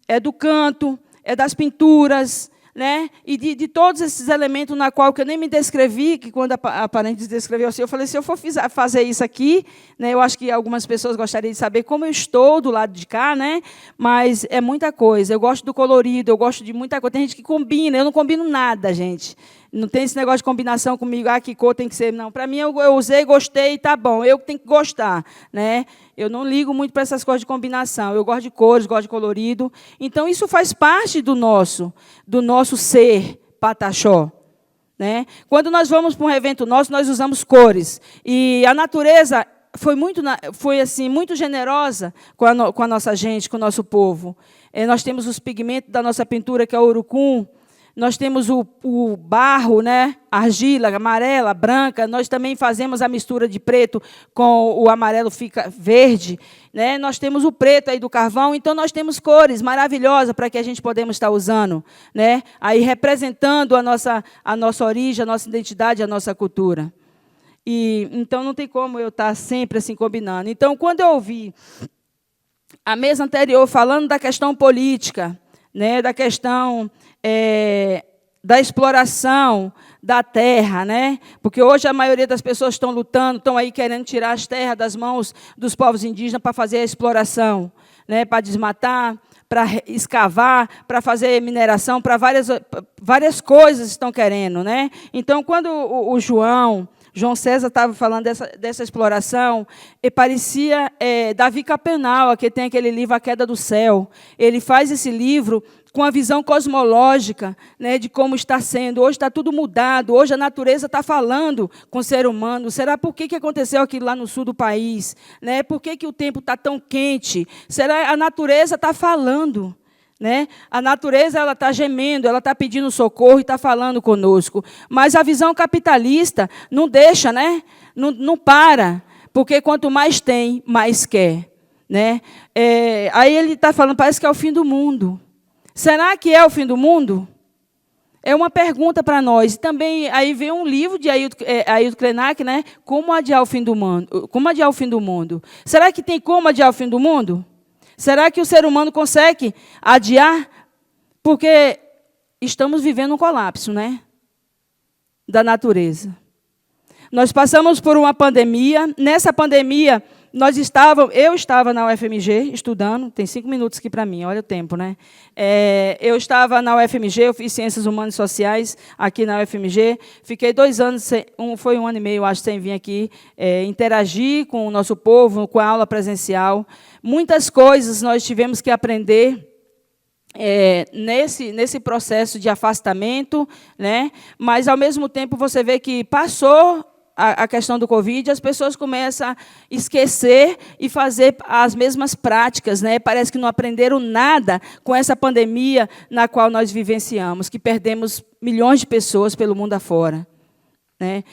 é do canto, é das pinturas, né? E de todos esses elementos na qual que eu nem me descrevi, que quando a parente descreveu assim, eu falei, se eu for fazer isso aqui, né, eu acho que algumas pessoas gostariam de saber como eu estou do lado de cá, né? Mas é muita coisa. Eu gosto do colorido, eu gosto de muita coisa. Tem gente que combina, eu não combino nada, gente. Não tem esse negócio de combinação comigo, que cor tem que ser. Não, para mim, eu usei, gostei, tá bom. Eu tenho que gostar, né? Eu não ligo muito para essas coisas de combinação. Eu gosto de cores, gosto de colorido. Então, isso faz parte do nosso ser pataxó, né? Quando nós vamos para um evento nosso, nós usamos cores. E a natureza foi assim, muito generosa com a nossa gente, com o nosso povo. Nós temos os pigmentos da nossa pintura, que é o urucum. Nós temos o barro, né? Argila, amarela, branca. Nós também fazemos a mistura de preto com o amarelo, fica verde. Né? Nós temos o preto aí do carvão. Então, nós temos cores maravilhosas para que a gente podemos estar usando. Né? Aí, representando a nossa origem, a nossa identidade, a nossa cultura. Então, não tem como eu estar sempre assim combinando. Então, quando eu ouvi a mesa anterior falando da questão política, né, da questão da exploração da terra, né? Porque hoje a maioria das pessoas estão lutando, estão aí querendo tirar as terras das mãos dos povos indígenas para fazer a exploração, né? Para desmatar, para escavar, para fazer mineração, para várias coisas estão querendo, né? Então, quando o João César estava falando dessa exploração, e parecia Davi Capenau, que tem aquele livro A Queda do Céu. Ele faz esse livro com a visão cosmológica, né, de como está sendo. Hoje está tudo mudado, hoje a natureza está falando com o ser humano. Será por que aconteceu aquilo lá no sul do país? Né? Por que o tempo está tão quente? Será a natureza está falando? Né? A natureza está gemendo, ela está pedindo socorro e está falando conosco. Mas a visão capitalista não deixa, né? Não para, porque quanto mais tem, mais quer. Né? Aí ele está falando, parece que é o fim do mundo. Será que é o fim do mundo? É uma pergunta para nós. Também aí vem um livro de Ailton Krenak, né? Como adiar o fim do mundo? Como adiar o fim do mundo? Será que tem como adiar o fim do mundo? Será que o ser humano consegue adiar? Porque estamos vivendo um colapso, né? Da natureza. Nós passamos por uma pandemia. Nessa pandemia, eu estava na UFMG estudando, tem 5 minutos aqui para mim, olha o tempo, né? Eu estava na UFMG, eu fiz Ciências Humanas e Sociais aqui na UFMG, fiquei 2 anos, foi 1 ano e meio, acho, sem vir aqui, interagir com o nosso povo, com a aula presencial. Muitas coisas nós tivemos que aprender nesse processo de afastamento, né? Mas, ao mesmo tempo, você vê que passou a questão do Covid, as pessoas começam a esquecer e fazer as mesmas práticas, né? Parece que não aprenderam nada com essa pandemia na qual nós vivenciamos, que perdemos milhões de pessoas pelo mundo afora. Né?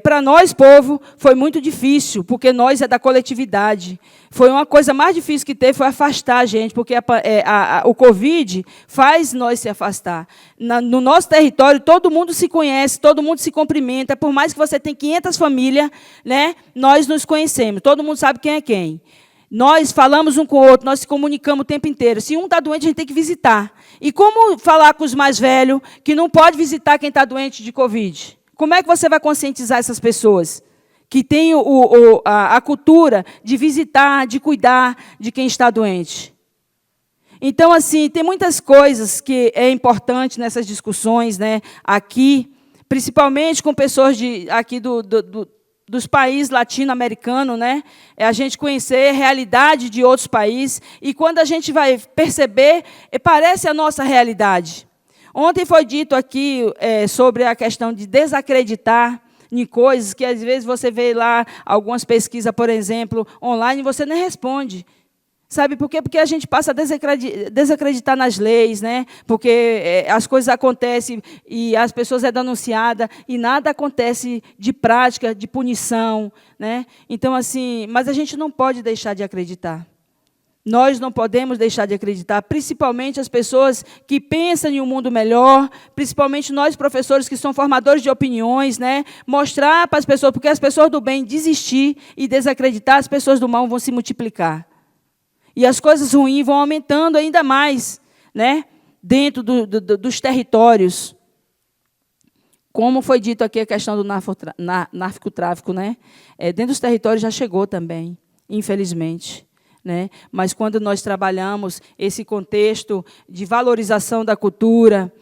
Para nós, povo, foi muito difícil, porque nós é da coletividade. Foi uma coisa mais difícil que teve, foi afastar a gente, porque o Covid faz nós se afastar. No nosso território, todo mundo se conhece, todo mundo se cumprimenta, por mais que você tenha 500 famílias, né, nós nos conhecemos, todo mundo sabe quem é quem. Nós falamos um com o outro, nós se comunicamos o tempo inteiro. Se um está doente, a gente tem que visitar. E como falar com os mais velhos, que não pode visitar quem está doente de Covid? Como é que você vai conscientizar essas pessoas que têm a cultura de visitar, de cuidar de quem está doente? Então, assim, tem muitas coisas que é importante nessas discussões, né, aqui, principalmente com pessoas aqui dos países latino-americanos, né, a gente conhecer a realidade de outros países, e quando a gente vai perceber, parece a nossa realidade. Ontem foi dito aqui sobre a questão de desacreditar em coisas que, às vezes, você vê lá algumas pesquisas, por exemplo, online, e você nem responde. Sabe por quê? Porque a gente passa a desacreditar nas leis, né? Porque as coisas acontecem e as pessoas são denunciadas e nada acontece de prática, de punição. Né? Então, assim, mas a gente não pode deixar de acreditar. Nós não podemos deixar de acreditar, principalmente as pessoas que pensam em um mundo melhor, principalmente nós, professores, que somos formadores de opiniões, né? Mostrar para as pessoas, porque as pessoas do bem desistir e desacreditar, as pessoas do mal vão se multiplicar. E as coisas ruins vão aumentando ainda mais. né, dentro dos territórios. Como foi dito aqui a questão do narcotráfico, né? Dentro dos territórios já chegou também, infelizmente. Né? Mas quando nós trabalhamos esse contexto de valorização da cultura,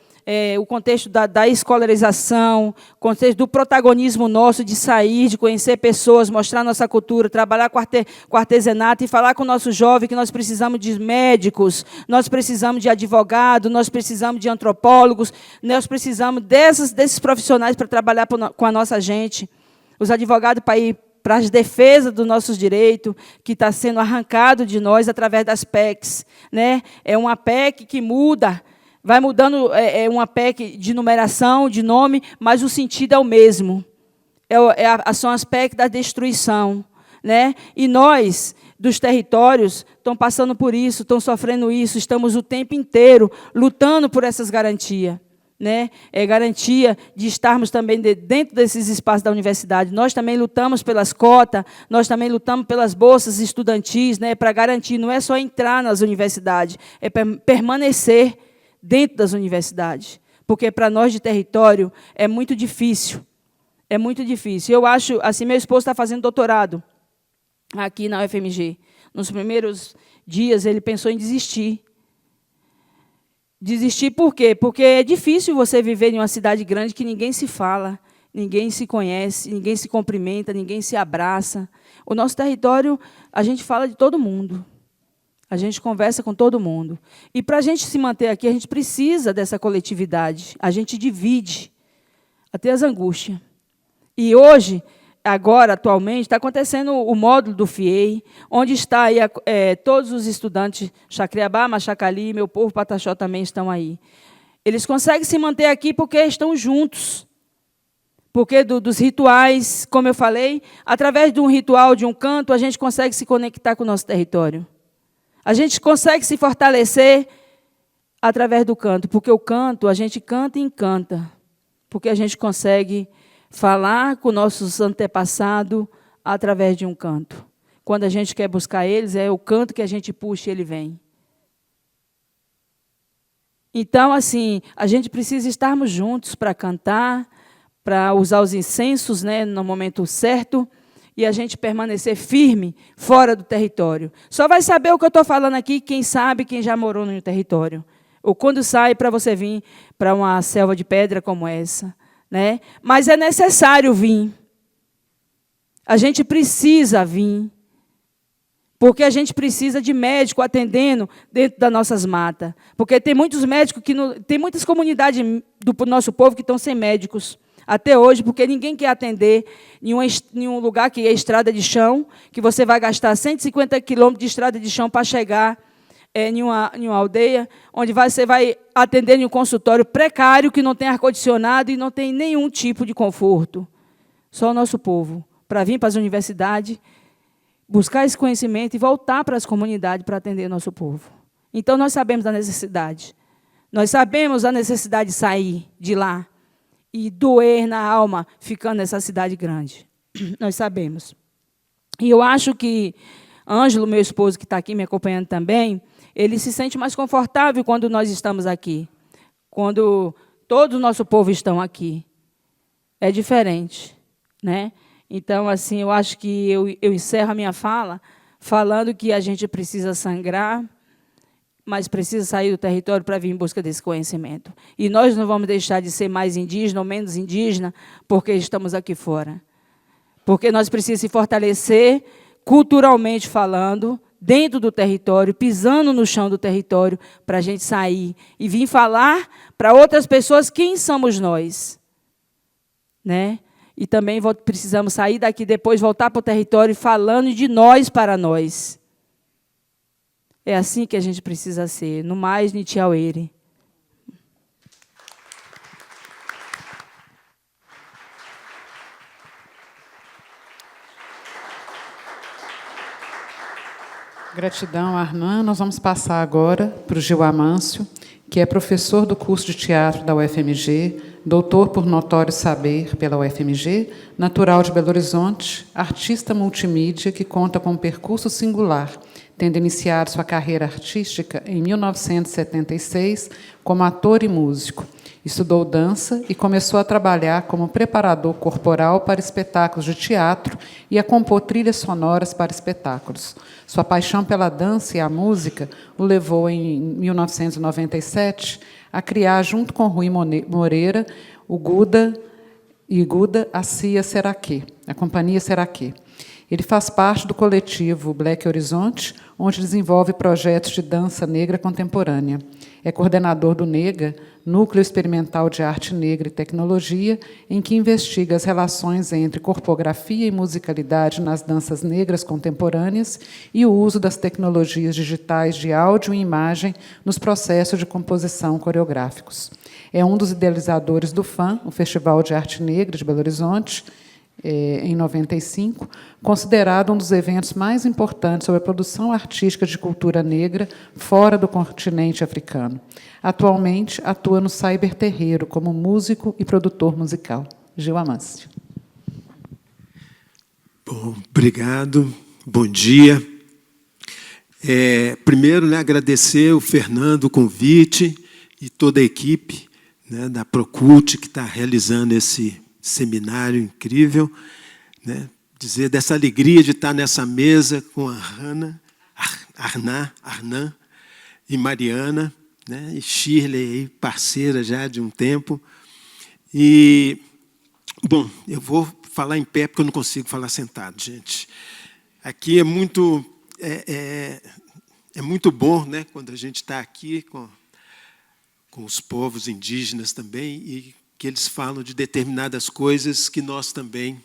o contexto da escolarização, o contexto do protagonismo nosso de sair, de conhecer pessoas, mostrar nossa cultura, trabalhar com artesanato e falar com o nosso jovem que nós precisamos de médicos, nós precisamos de advogados, nós precisamos de antropólogos, nós precisamos desses profissionais para trabalhar com a nossa gente. Os advogados para ir para as defesas dos nossos direitos, que está sendo arrancado de nós através das PECs. Né? É uma PEC que muda, vai mudando, uma PEC de numeração, de nome, mas o sentido é o mesmo. São as PECs da destruição. Né? E nós, dos territórios, estamos passando por isso, estamos sofrendo isso, estamos o tempo inteiro lutando por essas garantias. Né? Garantia de estarmos também dentro desses espaços da universidade. Nós também lutamos pelas cotas, nós também lutamos pelas bolsas estudantis, né? Para garantir, não é só entrar nas universidades, é permanecer dentro das universidades. Porque para nós de território é muito difícil. É muito difícil. Eu acho, assim, meu esposo está fazendo doutorado aqui na UFMG. Nos primeiros dias ele pensou em desistir. Desistir por quê? Porque é difícil você viver em uma cidade grande que ninguém se fala, ninguém se conhece, ninguém se cumprimenta, ninguém se abraça. O nosso território, a gente fala de todo mundo. A gente conversa com todo mundo. E, para a gente se manter aqui, a gente precisa dessa coletividade. A gente divide até as angústias. E hoje, agora, atualmente, está acontecendo o módulo do FIEI, onde está aí, todos os estudantes, Chacreabá, Machacali, Meu Povo, Pataxó também estão aí. Eles conseguem se manter aqui porque estão juntos. Porque dos rituais, como eu falei, através de um ritual, de um canto, a gente consegue se conectar com o nosso território. A gente consegue se fortalecer através do canto, porque o canto, a gente canta e encanta, porque a gente consegue falar com nossos antepassados através de um canto. Quando a gente quer buscar eles, é o canto que a gente puxa e ele vem. Então, assim, a gente precisa estarmos juntos para cantar, para usar os incensos, né, no momento certo, e a gente permanecer firme fora do território. Só vai saber o que eu estou falando aqui quem sabe, quem já morou no território. Ou quando sai para você vir para uma selva de pedra como essa. Né? Mas é necessário vir. A gente precisa vir. Porque a gente precisa de médico atendendo dentro das nossas matas. Porque tem muitos médicos que tem muitas comunidades do nosso povo que estão sem médicos até hoje, porque ninguém quer atender em um lugar que é estrada de chão, que você vai gastar 150 quilômetros de estrada de chão para chegar em uma aldeia, onde você vai atender em um consultório precário, que não tem ar-condicionado e não tem nenhum tipo de conforto. Só o nosso povo, para vir para as universidades, buscar esse conhecimento e voltar para as comunidades para atender o nosso povo. Então, nós sabemos da necessidade. Nós sabemos a necessidade de sair de lá e doer na alma ficando nessa cidade grande. Nós sabemos. E eu acho que Ângelo, meu esposo, que está aqui me acompanhando também, ele se sente mais confortável quando nós estamos aqui, quando todo o nosso povo está aqui. É diferente. Né? Então, assim, eu acho que eu encerro a minha fala falando que a gente precisa sangrar, mas precisa sair do território para vir em busca desse conhecimento. E nós não vamos deixar de ser mais indígena ou menos indígena porque estamos aqui fora. Porque nós precisamos se fortalecer, culturalmente falando, dentro do território, pisando no chão do território, para a gente sair e vir falar para outras pessoas quem somos nós. Né? E também precisamos sair daqui, depois voltar para o território falando de nós para nós. É assim que a gente precisa ser, no mais Nitiauere. Gratidão, Arnan. Nós vamos passar agora para o Gil Amâncio, que é professor do curso de teatro da UFMG, doutor por notório saber pela UFMG, natural de Belo Horizonte, artista multimídia que conta com um percurso singular, tendo iniciado sua carreira artística em 1976 como ator e músico. Estudou dança e começou a trabalhar como preparador corporal para espetáculos de teatro e a compor trilhas sonoras para espetáculos. Sua paixão pela dança e a música o levou, em 1997, a criar, junto com Rui Moreira, o Guda a Cia Seraquê, a Companhia Seraquê. Ele faz parte do coletivo Black Horizonte, onde desenvolve projetos de dança negra contemporânea. É coordenador do NEGA, Núcleo Experimental de Arte Negra e Tecnologia, em que investiga as relações entre corpografia e musicalidade nas danças negras contemporâneas e o uso das tecnologias digitais de áudio e imagem nos processos de composição coreográficos. É um dos idealizadores do FAM, o Festival de Arte Negra de Belo Horizonte, em 95, considerado um dos eventos mais importantes sobre a produção artística de cultura negra fora do continente africano. Atualmente, atua no Cyber Terreiro como músico e produtor musical. Gil Amâncio. Bom, obrigado, bom dia. Primeiro, agradecer o Fernando o convite e toda a equipe da Procult que está realizando esse seminário incrível, dizer dessa alegria de estar nessa mesa com a Arnan e Mariana, e Shirley, parceira já de um tempo. E, bom, eu vou falar em pé porque eu não consigo falar sentado, gente. Aqui é muito bom, quando a gente está aqui com os povos indígenas também e que eles falam de determinadas coisas que nós também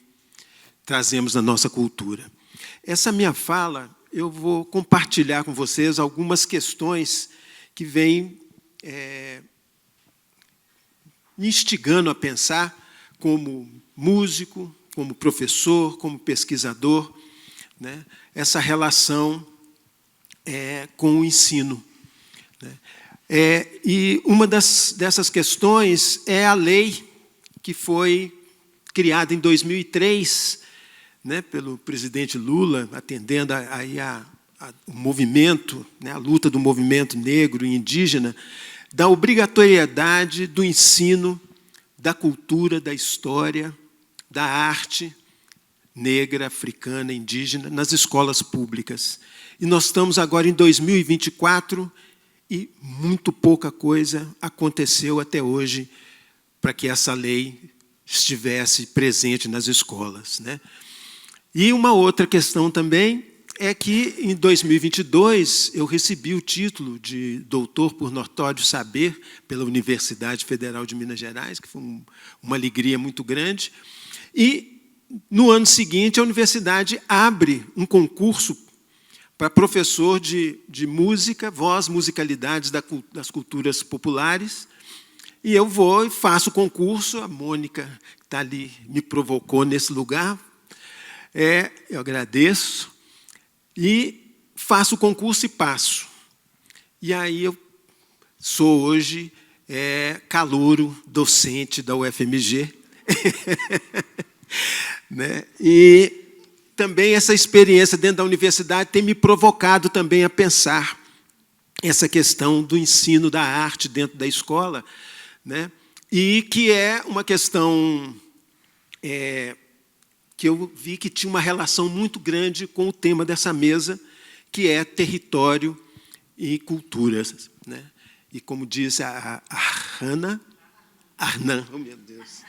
trazemos na nossa cultura. Essa minha fala, eu vou compartilhar com vocês algumas questões que vêm me instigando a pensar como músico, como professor, como pesquisador, essa relação com o ensino. E uma dessas questões é a lei que foi criada em 2003, pelo presidente Lula, atendendo aí o movimento, a luta do movimento negro e indígena, da obrigatoriedade do ensino da cultura, da história, da arte negra, africana, indígena, nas escolas públicas. E nós estamos agora em 2024 e muito pouca coisa aconteceu até hoje para que essa lei estivesse presente nas escolas. E uma outra questão também é que, em 2022, eu recebi o título de doutor por notório saber pela Universidade Federal de Minas Gerais, que foi uma alegria muito grande. E, no ano seguinte, a universidade abre um concurso para professor de música, voz, musicalidades das culturas populares. E eu vou e faço o concurso. A Mônica, que está ali, me provocou nesse lugar. Eu agradeço. E faço o concurso e passo. E aí eu sou hoje calouro docente da UFMG. E também essa experiência dentro da universidade tem me provocado também a pensar essa questão do ensino da arte dentro da escola, e que é uma questão que eu vi que tinha uma relação muito grande com o tema dessa mesa, que é território e culturas. E como disse a Arnan, oh meu Deus,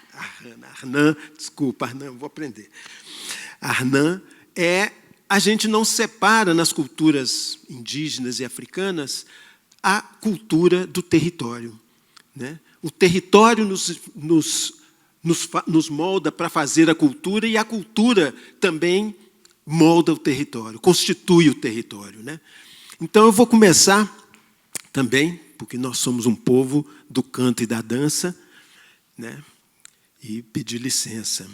Arnan, desculpa, Arnan, vou aprender. Arnan a gente não separa nas culturas indígenas e africanas a cultura do território. O território nos molda para fazer a cultura e a cultura também molda o território, constitui o território. Então, eu vou começar também, porque nós somos um povo do canto e da dança, e pedir licença.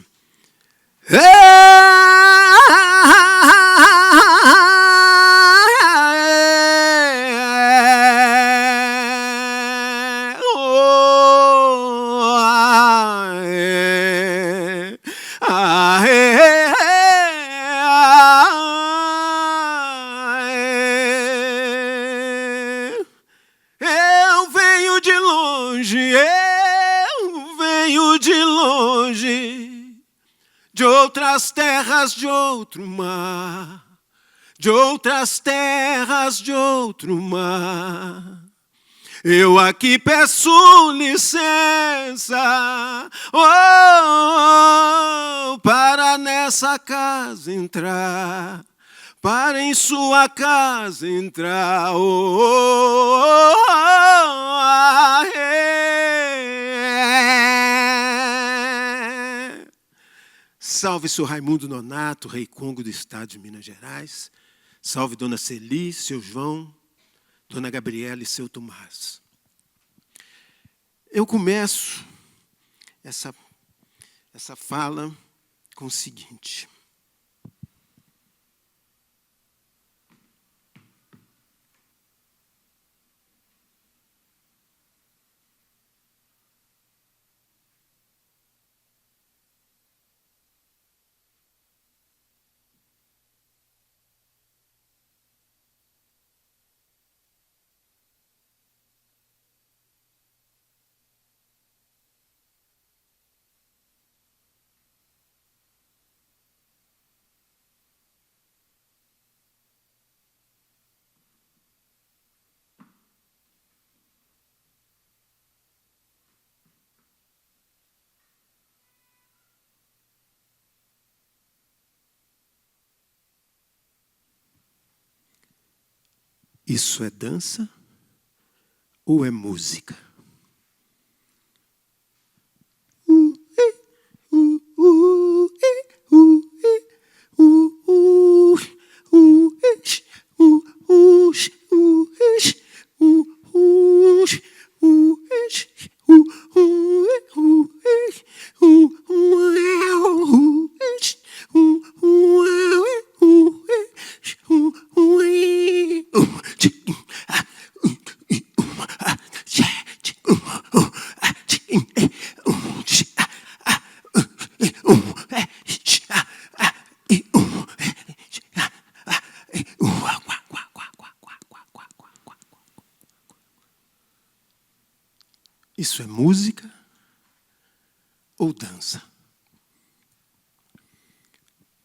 de longe, de outras terras, de outro mar, de outras terras, de outro mar. Eu aqui peço licença, para nessa casa entrar, para em sua casa entrar. Salve, Sr. Raimundo Nonato, Rei Congo do Estado de Minas Gerais. Salve, Dona Celi, Seu João, Dona Gabriela e Seu Tomás. Eu começo essa fala com o seguinte. Isso é dança ou é música? Isso é música ou dança?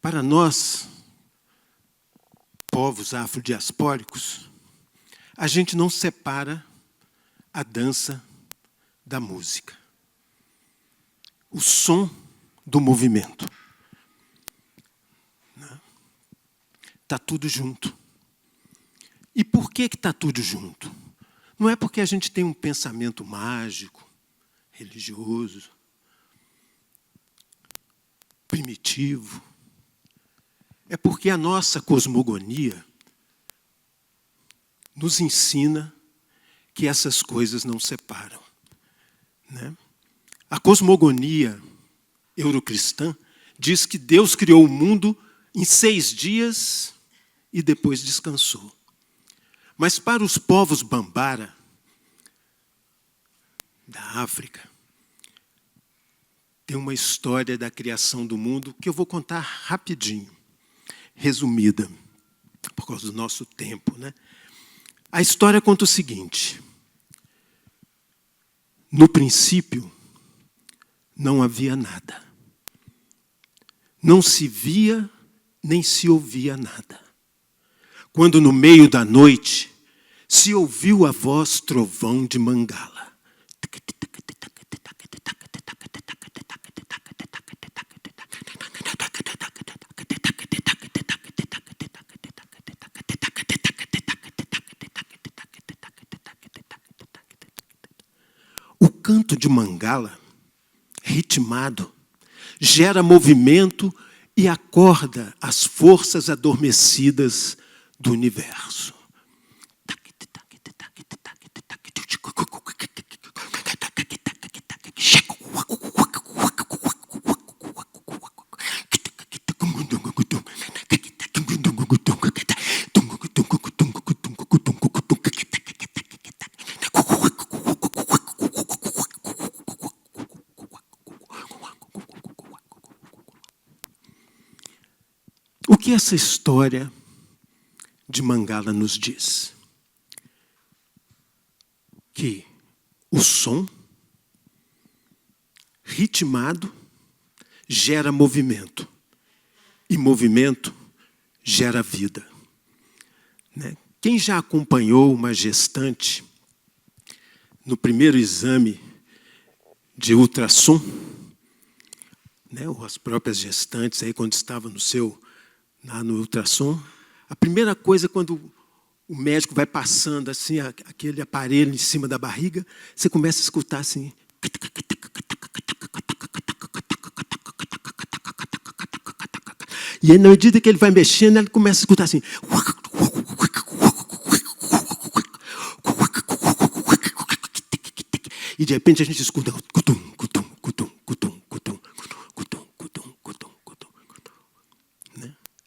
Para nós, povos afrodiaspóricos, a gente não separa a dança da música. O som do movimento. Está tudo junto. E por que está tudo junto? Não é porque a gente tem um pensamento mágico, religioso, primitivo. É porque a nossa cosmogonia nos ensina que essas coisas não separam. Né? A cosmogonia eurocristã diz que Deus criou o mundo em 6 dias e depois descansou. Mas para os povos Bambara, da África, tem uma história da criação do mundo que eu vou contar rapidinho, resumida, por causa do nosso tempo. Né? A história conta o seguinte. No princípio, não havia nada. Não se via, nem se ouvia nada. Quando no meio da noite se ouviu a voz trovão de Mangala. O canto de Mangala, ritmado, gera movimento e acorda as forças adormecidas do universo. O que essa história de Mangala nos diz? Que o som ritmado gera movimento. E movimento gera vida. Né? Quem já acompanhou uma gestante no primeiro exame de ultrassom, né, ou as próprias gestantes, aí, quando estavam no ultrassom, a primeira coisa, quando o médico vai passando assim, aquele aparelho em cima da barriga, você começa a escutar assim. E aí, na medida que ele vai mexendo, ele começa a escutar assim. E de repente a gente escuta.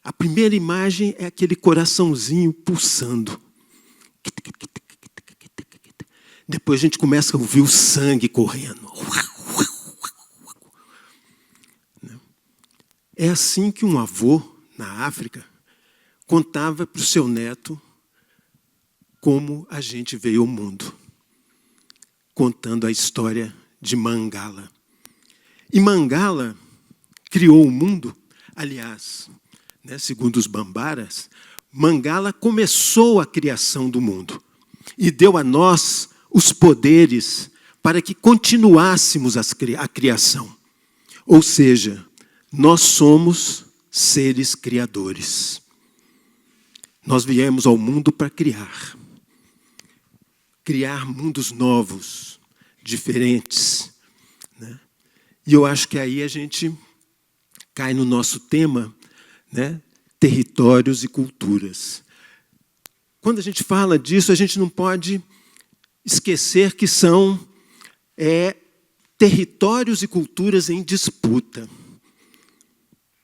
A primeira imagem é aquele coraçãozinho pulsando. Depois a gente começa a ouvir o sangue correndo. É assim que um avô, na África, contava para o seu neto como a gente veio ao mundo, contando a história de Mangala. E Mangala criou o mundo, aliás, né, segundo os Bambaras, Mangala começou a criação do mundo e deu a nós os poderes para que continuássemos a criação. Ou seja, nós somos seres criadores. Nós viemos ao mundo para criar. Criar mundos novos, diferentes. Né? E eu acho que aí a gente cai no nosso tema, né? Territórios e culturas. Quando a gente fala disso, a gente não pode esquecer que são territórios e culturas em disputa.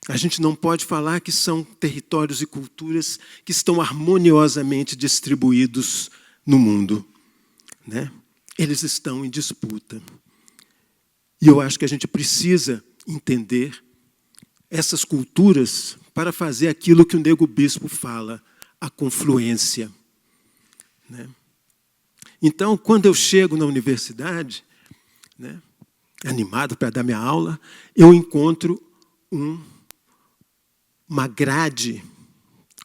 A gente não pode falar que são territórios e culturas que estão harmoniosamente distribuídos no mundo. Né? Eles estão em disputa. E eu acho que a gente precisa entender essas culturas para fazer aquilo que o Nego Bispo fala, a confluência. Né? Então, quando eu chego na universidade, né, animado para dar minha aula, eu encontro uma grade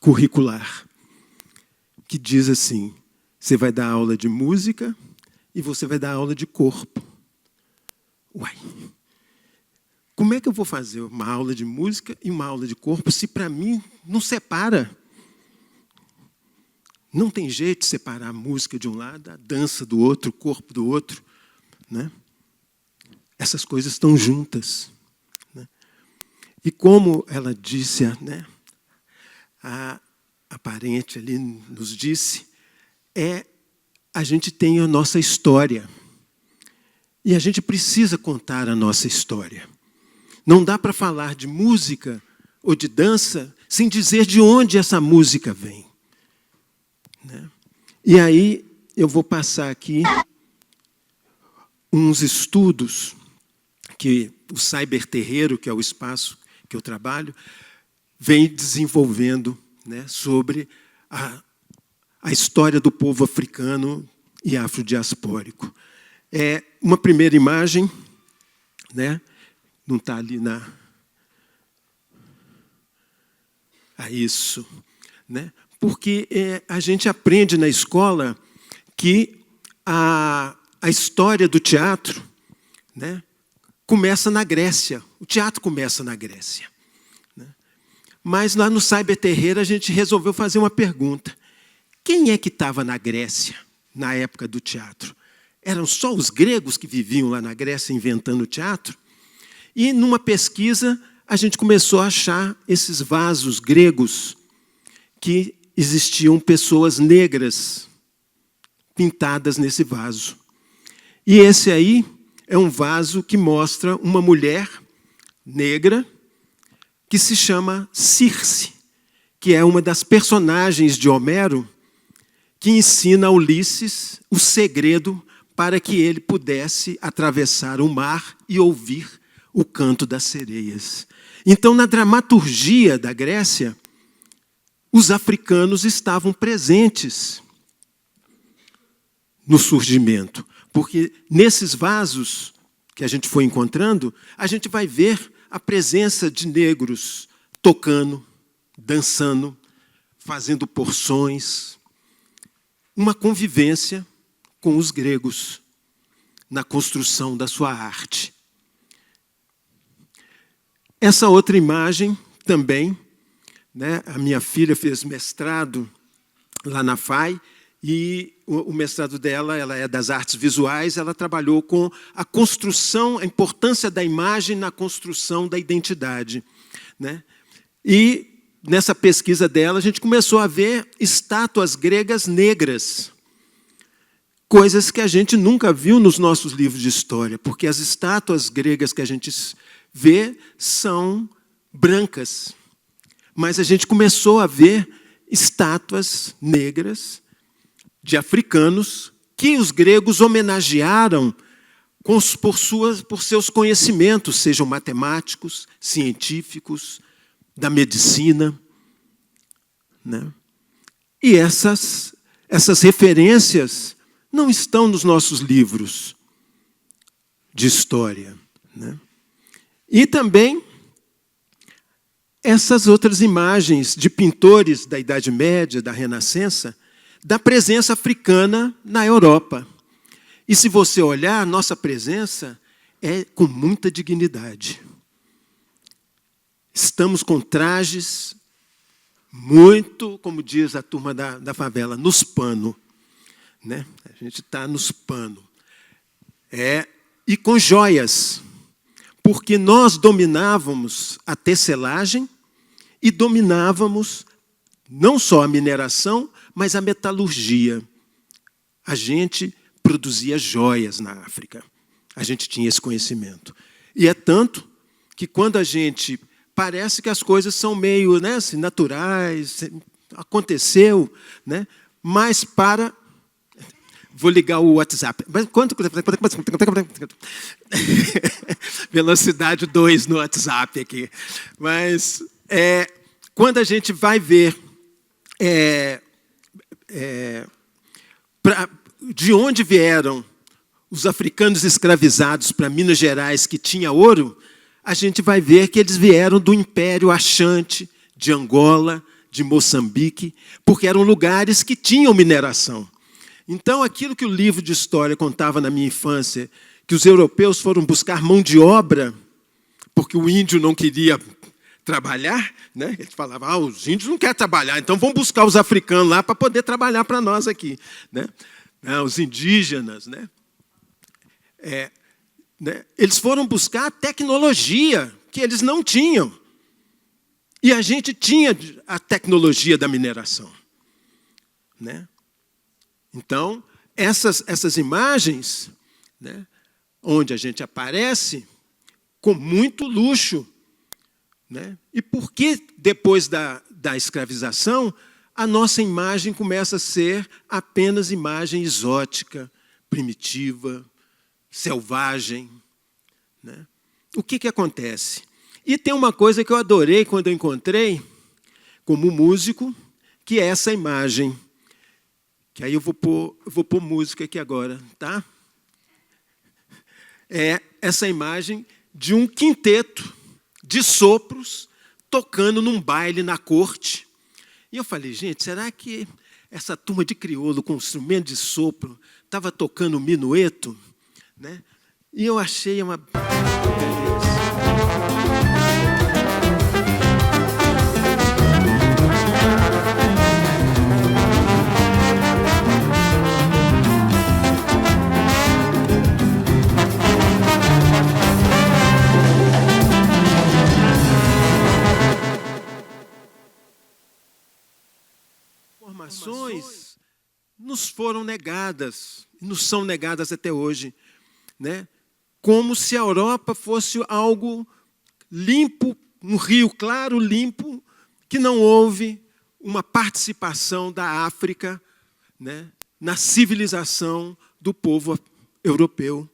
curricular que diz assim: você vai dar aula de música e você vai dar aula de corpo. Uai, como é que eu vou fazer uma aula de música e uma aula de corpo se para mim não separa? Não tem jeito de separar a música de um lado, a dança do outro, o corpo do outro. Né? Essas coisas estão juntas. Né? E como ela disse, né, a parente ali nos disse, a gente tem a nossa história. E a gente precisa contar a nossa história. Não dá para falar de música ou de dança sem dizer de onde essa música vem. Né? E aí eu vou passar aqui uns estudos que o Cyber Terreiro, que é o espaço que eu trabalho, vem desenvolvendo, né, sobre a história do povo africano e afrodiaspórico. Uma primeira imagem, né, não está ali na... isso. Né? Porque a gente aprende na escola que a história do teatro, né, começa na Grécia. O teatro começa na Grécia. Né? Mas lá no Cyber Terreiro a gente resolveu fazer uma pergunta. Quem é que estava na Grécia na época do teatro? Eram só os gregos que viviam lá na Grécia inventando teatro? E, numa pesquisa, a gente começou a achar esses vasos gregos que existiam pessoas negras pintadas nesse vaso. E esse aí é um vaso que mostra uma mulher negra que se chama Circe, que é uma das personagens de Homero que ensina a Ulisses o segredo para que ele pudesse atravessar o mar e ouvir o canto das sereias. Então, na dramaturgia da Grécia, os africanos estavam presentes no surgimento, porque nesses vasos que a gente foi encontrando, a gente vai ver a presença de negros tocando, dançando, fazendo porções, uma convivência com os gregos na construção da sua arte. Essa outra imagem também, né, a minha filha fez mestrado lá na FAI, e o mestrado dela, ela é das artes visuais, ela trabalhou com a construção, a importância da imagem na construção da identidade, né? E nessa pesquisa dela, a gente começou a ver estátuas gregas negras, coisas que a gente nunca viu nos nossos livros de história, porque as estátuas gregas que a gente vê são brancas, mas a gente começou a ver estátuas negras de africanos que os gregos homenagearam por seus conhecimentos, sejam matemáticos, científicos, da medicina, né? E essas referências não estão nos nossos livros de história, né? E também essas outras imagens de pintores da Idade Média, da Renascença, da presença africana na Europa. E se você olhar, nossa presença é com muita dignidade. Estamos com trajes muito, como diz a turma da favela, nos panos, né? A gente está nos panos. E com joias, porque nós dominávamos a tecelagem e dominávamos não só a mineração, mas a metalurgia. A gente produzia joias na África. A gente tinha esse conhecimento. E é tanto que quando a gente... Parece que as coisas são meio, né, assim, naturais, aconteceu, né? Mas para... Vou ligar o WhatsApp. Velocidade 2 no WhatsApp aqui. Mas quando a gente vai ver de onde vieram os africanos escravizados para Minas Gerais, que tinha ouro, a gente vai ver que eles vieram do Império Axante, de Angola, de Moçambique, porque eram lugares que tinham mineração. Então, aquilo que o livro de história contava na minha infância, que os europeus foram buscar mão de obra, porque o índio não queria trabalhar, né? Eles falavam, os índios não querem trabalhar, então vamos buscar os africanos lá para poder trabalhar para nós aqui, né? Os indígenas, né? Eles foram buscar a tecnologia que eles não tinham. E a gente tinha a tecnologia da mineração, né? Então, essas imagens, né, onde a gente aparece com muito luxo, né? E por que depois da escravização a nossa imagem começa a ser apenas imagem exótica, primitiva, selvagem, né? O que acontece? E tem uma coisa que eu adorei quando eu encontrei como músico, que é essa imagem. Que aí eu vou pôr música aqui agora, tá? É essa imagem de um quinteto de sopros tocando num baile na corte. E eu falei, gente, será que essa turma de crioulo com instrumento de sopro estava tocando minueto? Né? E eu achei uma... Informações nos foram negadas, nos são negadas até hoje, né? Como se a Europa fosse algo limpo, um rio claro, limpo, que não houve uma participação da África, né, na civilização do povo europeu,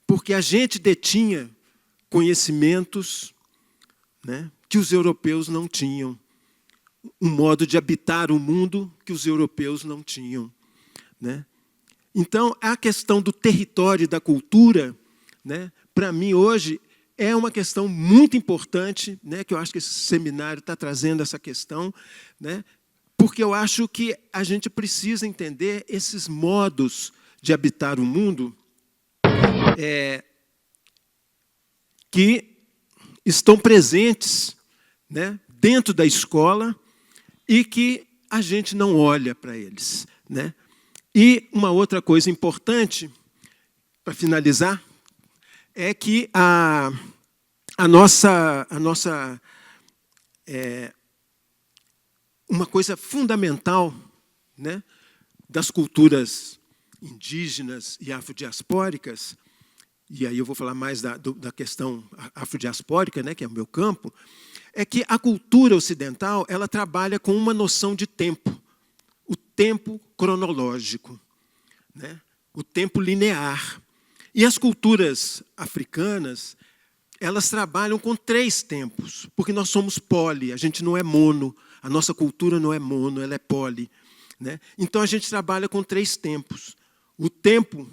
porque a gente detinha conhecimentos, né, que os europeus não tinham, um modo de habitar o mundo que os europeus não tinham, né? Então, a questão do território e da cultura, né, para mim, hoje, é uma questão muito importante, né, que eu acho que esse seminário está trazendo essa questão, né, porque eu acho que a gente precisa entender esses modos de habitar o mundo que estão presentes, né, dentro da escola e que a gente não olha para eles, né? E uma outra coisa importante, para finalizar, é que uma coisa fundamental, né, das culturas indígenas e afrodiaspóricas, e aí eu vou falar mais da questão afrodiaspórica, né, que é o meu campo, é que a cultura ocidental ela trabalha com uma noção de tempo, o tempo cronológico, né, o tempo linear. E as culturas africanas, elas trabalham com 3 tempos, porque nós somos poli, a gente não é mono, a nossa cultura não é mono, ela é poli, né? Então, a gente trabalha com 3 tempos. O tempo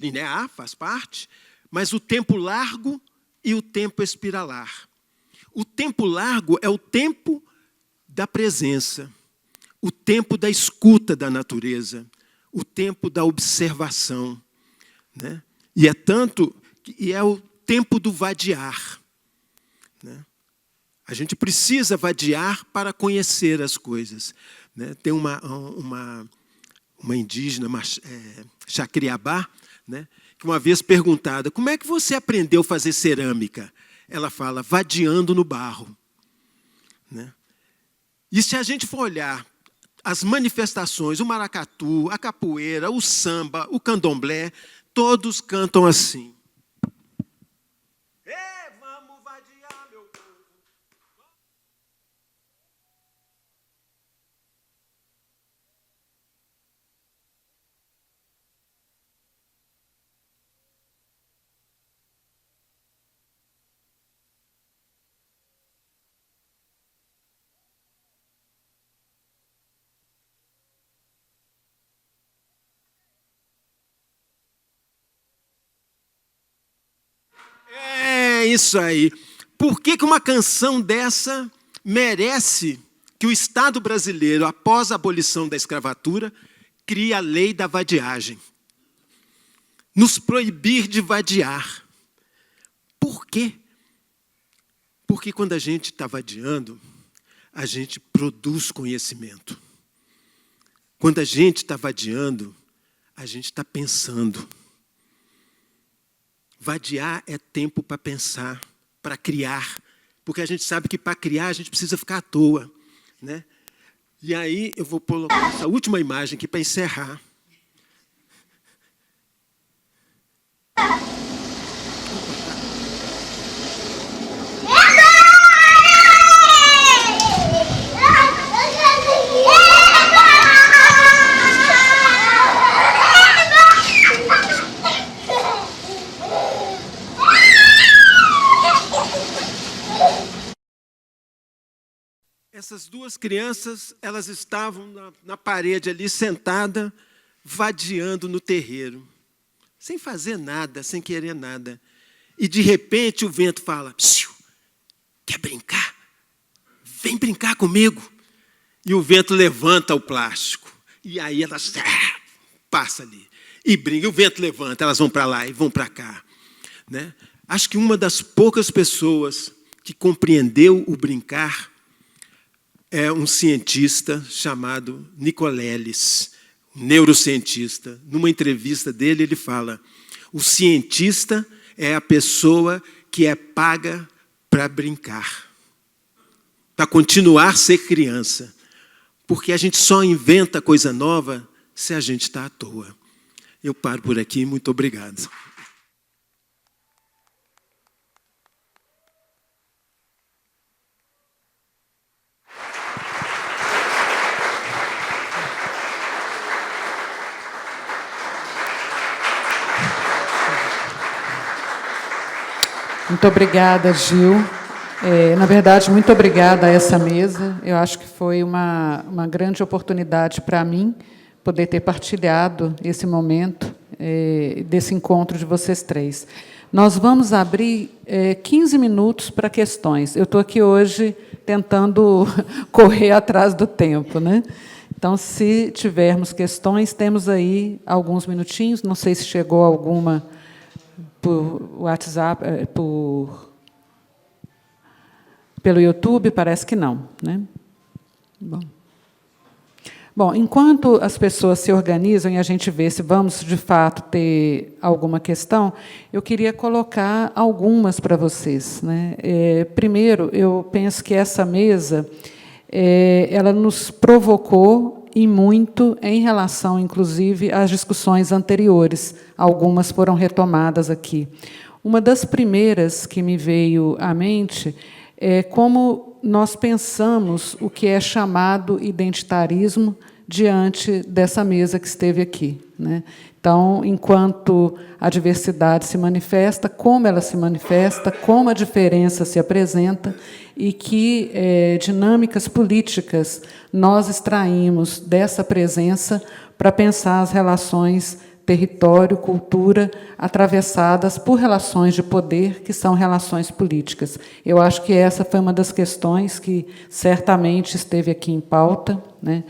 linear, faz parte, mas o tempo largo e o tempo espiralar. O tempo largo é o tempo da presença, o tempo da escuta da natureza, o tempo da observação, né? E é o tempo do vadiar, né? A gente precisa vadiar para conhecer as coisas, né? Tem uma indígena, Chacriabá, né, que uma vez perguntada, como é que você aprendeu a fazer cerâmica? Ela fala, vadiando no barro, né? E se a gente for olhar as manifestações, o maracatu, a capoeira, o samba, o candomblé, todos cantam assim. Vamos vadiar, meu povo. É isso aí. Por que uma canção dessa merece que o Estado brasileiro, após a abolição da escravatura, crie a lei da vadiagem? Nos proibir de vadiar. Por quê? Porque quando a gente está vadiando, a gente produz conhecimento. Quando a gente está vadiando, a gente está pensando. Vadiar é tempo para pensar, para criar, porque a gente sabe que para criar a gente precisa ficar à toa, né? E aí eu vou colocar essa última imagem aqui para encerrar. Essas 2 crianças, elas estavam na parede ali, sentada, vadiando no terreiro, sem fazer nada, sem querer nada. E, de repente, o vento fala, quer brincar? Vem brincar comigo. E o vento levanta o plástico. E aí elas passa ali. E brinca, e o vento levanta, elas vão para lá e vão para cá, né? Acho que uma das poucas pessoas que compreendeu o brincar é um cientista chamado Nicoleles, um neurocientista. Numa entrevista dele, ele fala, o cientista é a pessoa que é paga para brincar, para continuar a ser criança. Porque a gente só inventa coisa nova se a gente está à toa. Eu paro por aqui, muito obrigado. Muito obrigada, Gil. Na verdade, muito obrigada a essa mesa. Eu acho que foi uma grande oportunidade para mim poder ter partilhado esse momento, desse encontro de vocês 3. Nós vamos abrir 15 minutos para questões. Eu estou aqui hoje tentando correr atrás do tempo, né? Então, se tivermos questões, temos aí alguns minutinhos. Não sei se chegou alguma por WhatsApp, pelo YouTube, parece que não, né? Bom, enquanto as pessoas se organizam e a gente vê se vamos, de fato, ter alguma questão, eu queria colocar algumas para vocês, né? Primeiro, eu penso que essa mesa ela nos provocou e muito em relação, inclusive, às discussões anteriores. Algumas foram retomadas aqui. Uma das primeiras que me veio à mente é como nós pensamos o que é chamado identitarismo diante dessa mesa que esteve aqui, né? Então, enquanto a diversidade se manifesta, como ela se manifesta, como a diferença se apresenta e que dinâmicas políticas nós extraímos dessa presença para pensar as relações território, cultura, atravessadas por relações de poder, que são relações políticas. Eu acho que essa foi uma das questões que certamente esteve aqui em pauta, né?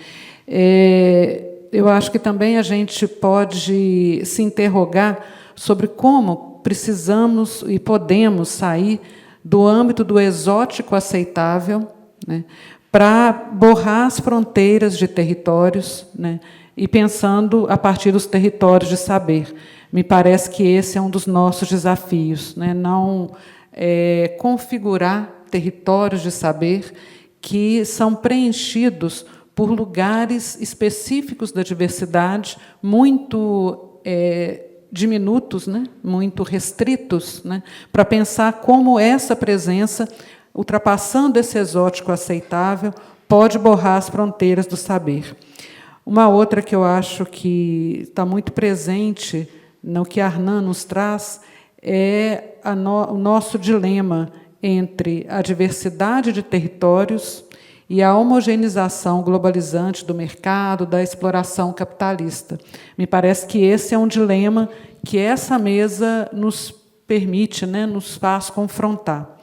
Eu acho que também a gente pode se interrogar sobre como precisamos e podemos sair do âmbito do exótico aceitável, né, para borrar as fronteiras de territórios, né, e pensando a partir dos territórios de saber. Me parece que esse é um dos nossos desafios, né? Não configurar territórios de saber que são preenchidos por lugares específicos da diversidade, muito diminutos, né? Muito restritos, né? Para pensar como essa presença, ultrapassando esse exótico aceitável, pode borrar as fronteiras do saber. Uma outra que eu acho que está muito presente no que Arnan nos traz é o nosso dilema entre a diversidade de territórios e a homogeneização globalizante do mercado, da exploração capitalista. Me parece que esse é um dilema que essa mesa nos permite, né, nos faz confrontar.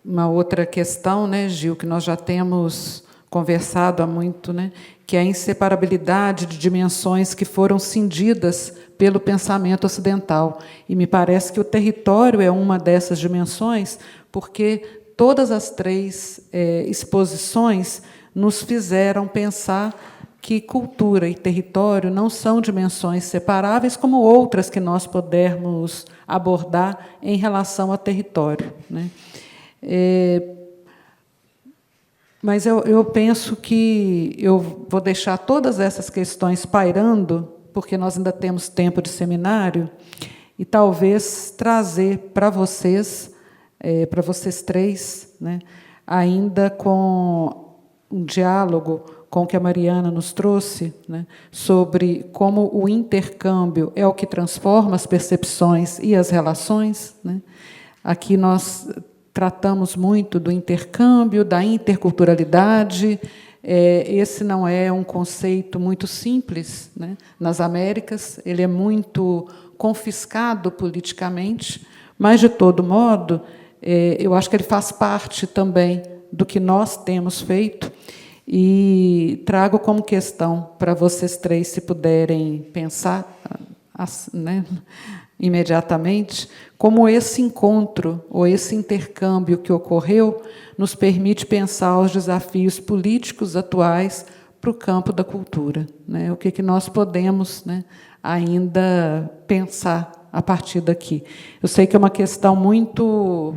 Uma outra questão, né, Gil, que nós já temos conversado há muito, né, que é a inseparabilidade de dimensões que foram cindidas pelo pensamento ocidental. E me parece que o território é uma dessas dimensões, porque todas as três exposições nos fizeram pensar que cultura e território não são dimensões separáveis, como outras que nós pudermos abordar em relação a território, né? Mas eu penso que eu vou deixar todas essas questões pairando, porque nós ainda temos tempo de seminário, e talvez trazer para vocês três, né, ainda com um diálogo com o que a Mariana nos trouxe, né, sobre como o intercâmbio é o que transforma as percepções e as relações, né. Aqui nós tratamos muito do intercâmbio, da interculturalidade. Esse não é um conceito muito simples, né? Nas Américas, ele é muito confiscado politicamente, mas, de todo modo, eu acho que ele faz parte também do que nós temos feito, e trago como questão para vocês três, se puderem pensar, né, imediatamente, como esse encontro ou esse intercâmbio que ocorreu nos permite pensar os desafios políticos atuais para o campo da cultura, né? O que nós podemos, né, ainda pensar a partir daqui. Eu sei que é uma questão muito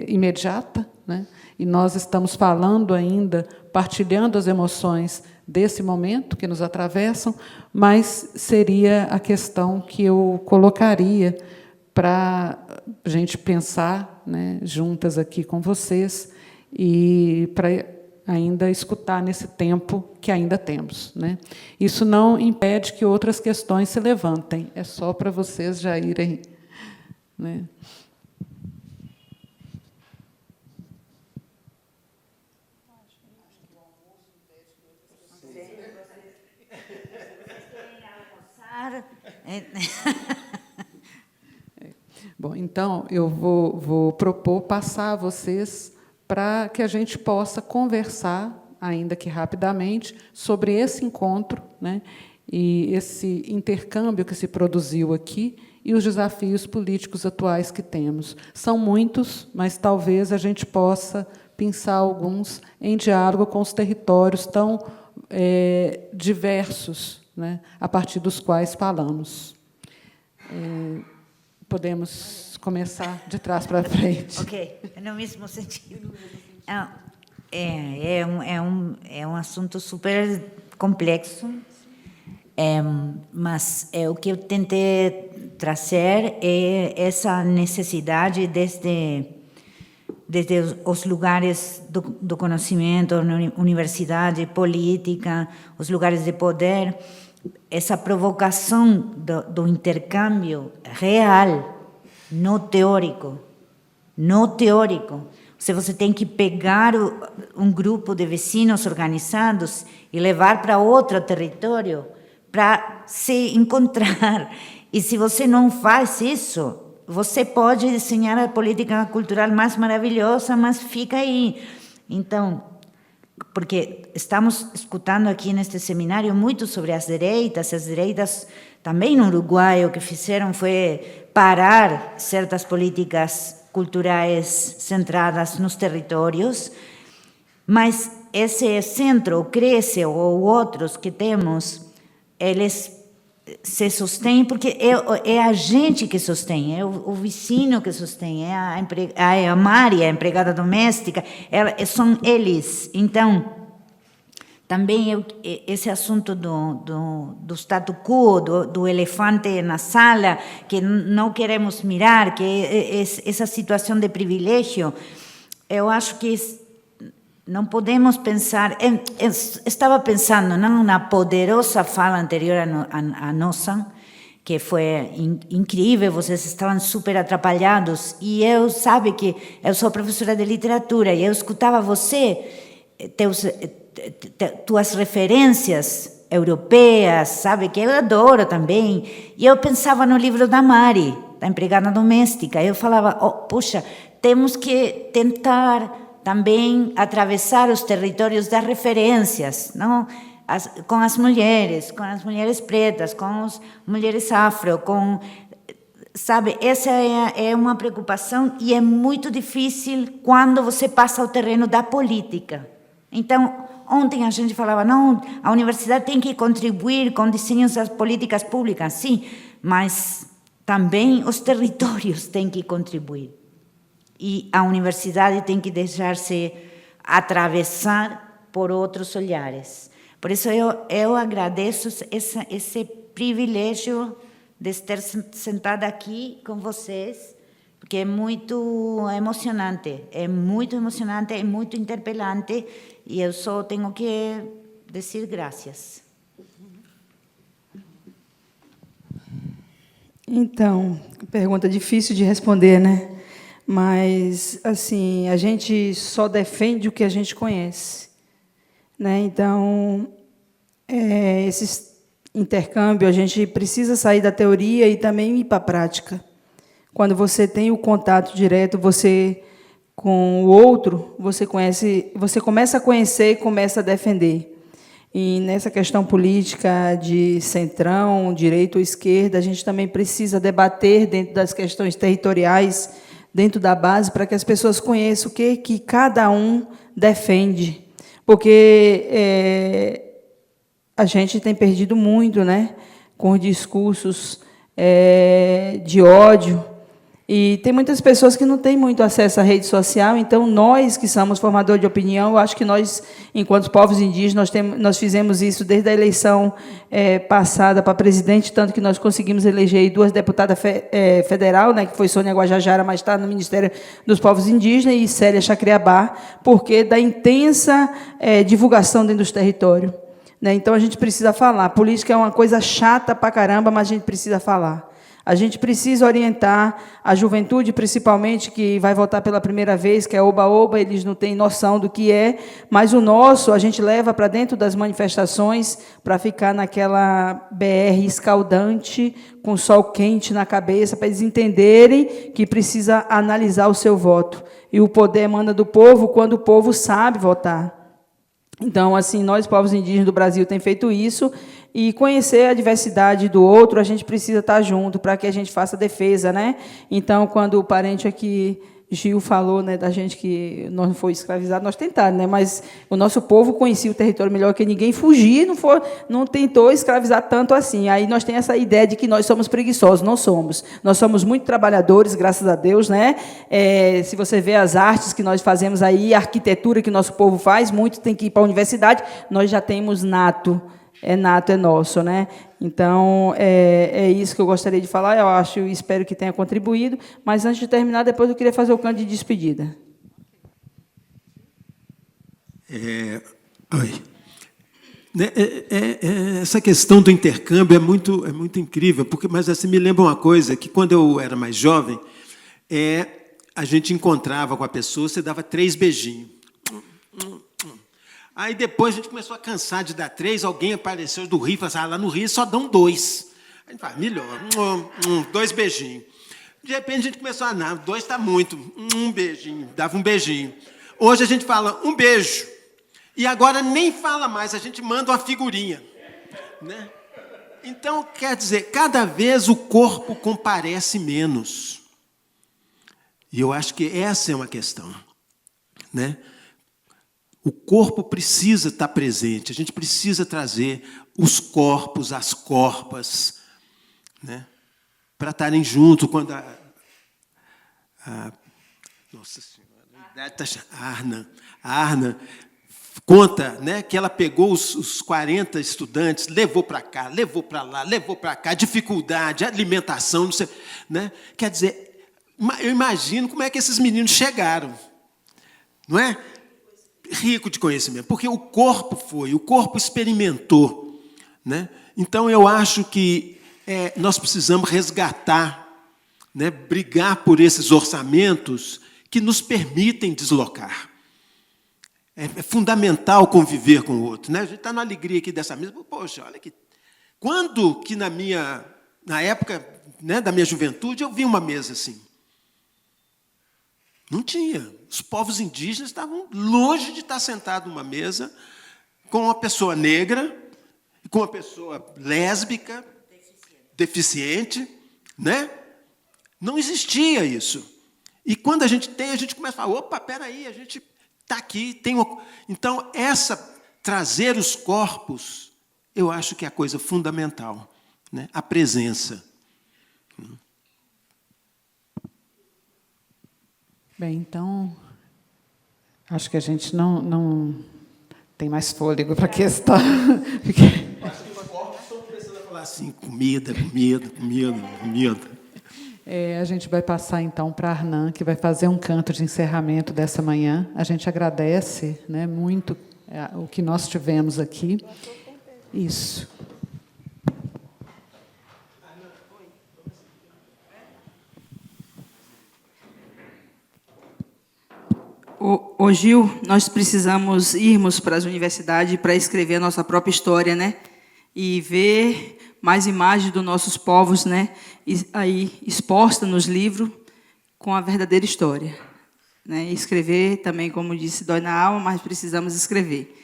imediata, né? E nós estamos falando ainda, partilhando as emoções desse momento que nos atravessam, mas seria a questão que eu colocaria para a gente pensar, né, juntas aqui com vocês, e para ainda escutar nesse tempo que ainda temos, né? Isso não impede que outras questões se levantem, é só para vocês já irem, né? Bom, então, eu vou propor passar a vocês para que a gente possa conversar, ainda que rapidamente, sobre esse encontro, né, e esse intercâmbio que se produziu aqui e os desafios políticos atuais que temos. São muitos, mas talvez a gente possa pensar alguns em diálogo com os territórios tão diversos, né, a partir dos quais falamos. Podemos começar de trás para frente. Ok, no mesmo sentido. É um assunto super complexo, mas o que eu tentei trazer é essa necessidade desde os lugares do conhecimento, universidade, política, os lugares de poder, essa provocação do intercâmbio real, não teórico. Se você tem que pegar um grupo de vizinhos organizados e levar para outro território para se encontrar. E se você não faz isso, você pode desenhar a política cultural mais maravilhosa, mas fica aí. Então, porque estamos escutando aqui neste seminário muito sobre as direitas também no Uruguai, o que fizeram foi parar certas políticas culturais centradas nos territórios, mas esse centro, o Cresce ou outros que temos, eles se sustêm porque é a gente que sustém, é o vizinho que sustém, é a Mari, a empregada doméstica, são eles. Então, também esse assunto do status quo, do elefante na sala, que não queremos mirar, que essa situação de privilégio, eu acho que não podemos pensar... estava pensando na poderosa fala anterior à nossa, que foi incrível, vocês estavam super atrapalhados, e sabe que eu sou professora de literatura, e eu escutava você, tuas referências europeias, sabe, que eu adoro também, e eu pensava no livro da Mari, da empregada doméstica, eu falava, puxa, temos que tentar também atravessar os territórios das referências, não? Com as mulheres pretas, com as mulheres afro, sabe, essa é uma preocupação e é muito difícil quando você passa ao terreno da política. Então, ontem a gente falava, não, a universidade tem que contribuir com desenhos das políticas públicas, sim, mas também os territórios têm que contribuir. E a universidade tem que deixar-se atravessar por outros olhares. Por isso, eu agradeço esse privilégio de estar sentada aqui com vocês, porque é muito emocionante, é muito interpelante, e eu só tenho que dizer graças. Então, pergunta difícil de responder, né? Mas, assim, a gente só defende o que a gente conhece, né? Então, esse intercâmbio, a gente precisa sair da teoria e também ir para a prática. Quando você tem o contato direto, você com o outro, você começa a conhecer e começa a defender. E nessa questão política de centrão, direita ou esquerda, a gente também precisa debater dentro das questões territoriais, dentro da base, para que as pessoas conheçam o que cada um defende. Porque a gente tem perdido muito, né, com discursos de ódio. E tem muitas pessoas que não têm muito acesso à rede social, então nós que somos formadores de opinião, eu acho que nós, enquanto povos indígenas, nós fizemos isso desde a eleição passada para presidente, tanto que nós conseguimos eleger 2 deputadas federal, né, que foi Sônia Guajajara, mas está no Ministério dos Povos Indígenas, e Célia Chacriabá, porque da intensa divulgação dentro dos territórios. Né? Então, a gente precisa falar. Política é uma coisa chata pra caramba, mas a gente precisa falar. A gente precisa orientar a juventude, principalmente, que vai votar pela primeira vez, que é oba-oba, eles não têm noção do que é, mas o nosso a gente leva para dentro das manifestações para ficar naquela BR escaldante, com sol quente na cabeça, para eles entenderem que precisa analisar o seu voto. E o poder emana do povo quando o povo sabe votar. Então, assim, nós, povos indígenas do Brasil, temos feito isso, e conhecer a diversidade do outro, a gente precisa estar junto para que a gente faça defesa, né? Então, quando o parente aqui, Gil, falou, né, da gente que não foi escravizado, nós tentamos, né? Mas o nosso povo conhecia o território melhor que ninguém, fugir, não tentou escravizar tanto assim. Aí nós temos essa ideia de que nós somos preguiçosos, não somos. Nós somos muito trabalhadores, graças a Deus, né? Se você vê as artes que nós fazemos aí, a arquitetura que nosso povo faz, muito tem que ir para a universidade, nós já temos nato, é nosso, né? Então, é isso que eu gostaria de falar, eu acho, espero que tenha contribuído, mas antes de terminar, depois eu queria fazer o canto de despedida. Oi. Essa questão do intercâmbio é muito incrível, mas assim, me lembra uma coisa, que quando eu era mais jovem, a gente encontrava com a pessoa, você dava 3 beijinhos. Aí depois a gente começou a cansar de dar 3, alguém apareceu do Rio e falou assim, lá no Rio só dão 2. A gente fala, melhor, 2 beijinhos. De repente a gente começou a, não, 2 está muito, um beijinho, dava um beijinho. Hoje a gente fala, um beijo. E agora nem fala mais, a gente manda uma figurinha. Né? Então, quer dizer, cada vez o corpo comparece menos. E eu acho que essa é uma questão. Né? O corpo precisa estar presente, a gente precisa trazer os corpos, as corpas, né, para estarem juntos quando Nossa Senhora, a Arna conta, né, que ela pegou os 40 estudantes, levou para cá, levou para lá, levou para cá, dificuldade, alimentação, não sei, né? Quer dizer, eu imagino como é que esses meninos chegaram, não é? Rico de conhecimento, porque o corpo experimentou. Né? Então, eu acho que nós precisamos resgatar, né, brigar por esses orçamentos que nos permitem deslocar. É fundamental conviver com o outro. Né? A gente está na alegria aqui dessa mesa. Poxa, olha aqui. Quando que na época, né, da minha juventude, eu vi uma mesa assim? Não tinha. Os povos indígenas estavam longe de estar sentados numa mesa com uma pessoa negra, com uma pessoa lésbica, deficiente, né? Não existia isso. E quando a gente começa a falar, opa, peraí, a gente está aqui. Então, trazer os corpos, eu acho que é a coisa fundamental, né? A presença. Bem, então, acho que a gente não tem mais fôlego para a questão. Acho que os corpos estão começando a falar assim, comida. A gente vai passar, então, para a Arnan, que vai fazer um canto de encerramento dessa manhã. A gente agradece, né, muito o que nós tivemos aqui. Isso. Ô Gil, nós precisamos irmos para as universidades para escrever a nossa própria história, né? E ver mais imagens dos nossos povos, né? Aí exposta nos livros com a verdadeira história, né? E escrever também, como disse, dói na alma, mas precisamos escrever.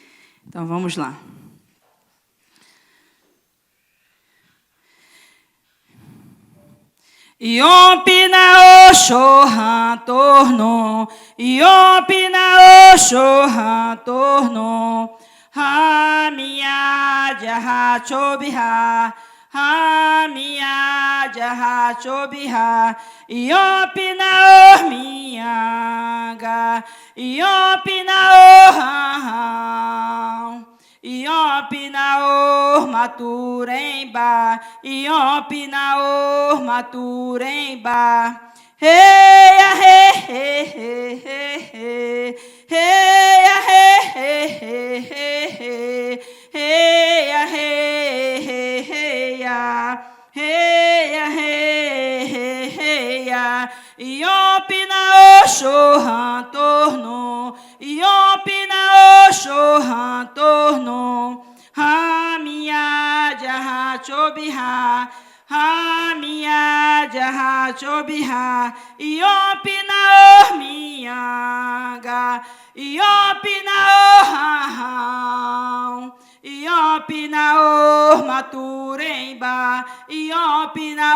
Então vamos lá. Iompina o shohan torno, Iompina o shohan torno, ha minha jaha chobiha, ha minha jaha chobiha, Iompina o minha, Iompina o ha. Iompina maturemba, Iompina maturemba. Hey, hey, hey, hey, hey, hey, hey, hey, hey, hey, hey, hey, hey, hey, hey, hey, hey. Iompina Oxorran tornou, Iompina Oxorran tornou, Ramia Jaha Chobiha, Ramia Jaha Chobiha, Iompina Ormianga, Iompina Orrahão, Iompina Ormaturemba, Iompina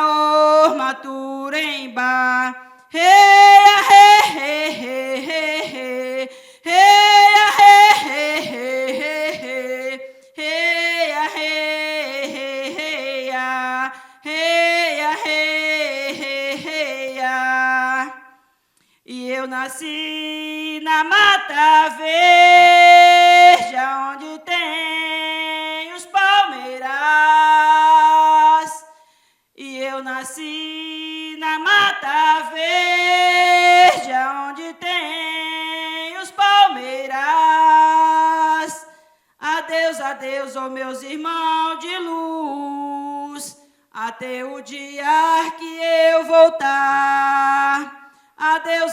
Ormaturemba, Heia, he, he, he, he, he, heia, he, he, he, he, he, heia, he, he, heia, heia, he, he, heia. E eu nasci na Mata Verde, onde tem os palmeiras. E eu nasci na Mata Verde, onde tem os palmeiras. Adeus, ó meus irmãos de luz, até o dia que eu voltar. Adeus,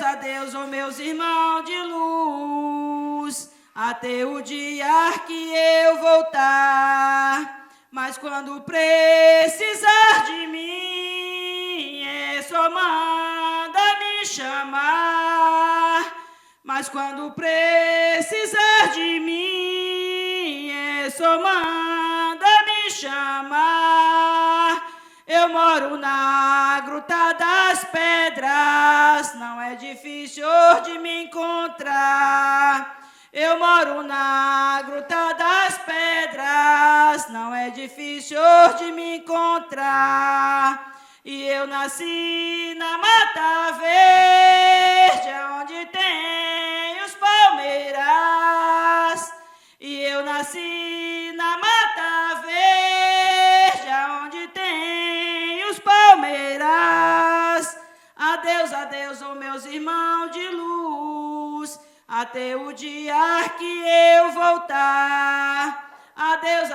ó meus irmãos de luz, até o dia que eu voltar. Mas quando precisar de mim, só manda me chamar. Mas quando precisar de mim, só manda me chamar. Eu moro na Gruta das Pedras, não é difícil de me encontrar. Eu moro na Gruta das Pedras, não é difícil de me encontrar. E eu nasci na Mata Verde, onde tem os palmeiras. E eu nasci na Mata Verde, onde tem os palmeiras. Adeus, ó meus irmãos de luz, até o dia que eu voltar. Adeus,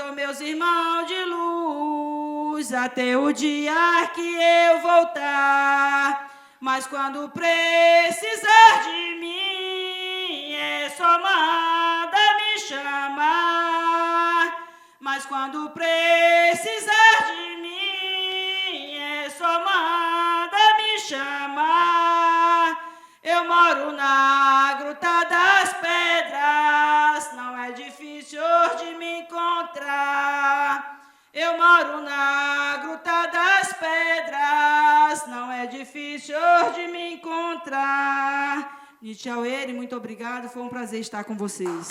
ó meus irmãos de luz, até o dia que eu voltar. Mas quando precisar de mim, só manda me chamar. Mas quando precisar de mim, só manda me chamar. Eu moro na Gruta das Pedras, não é difícil de me encontrar. Eu moro na Gruta das Pedras, não é difícil de me encontrar. Nietzsche Aueri, muito obrigado, foi um prazer estar com vocês.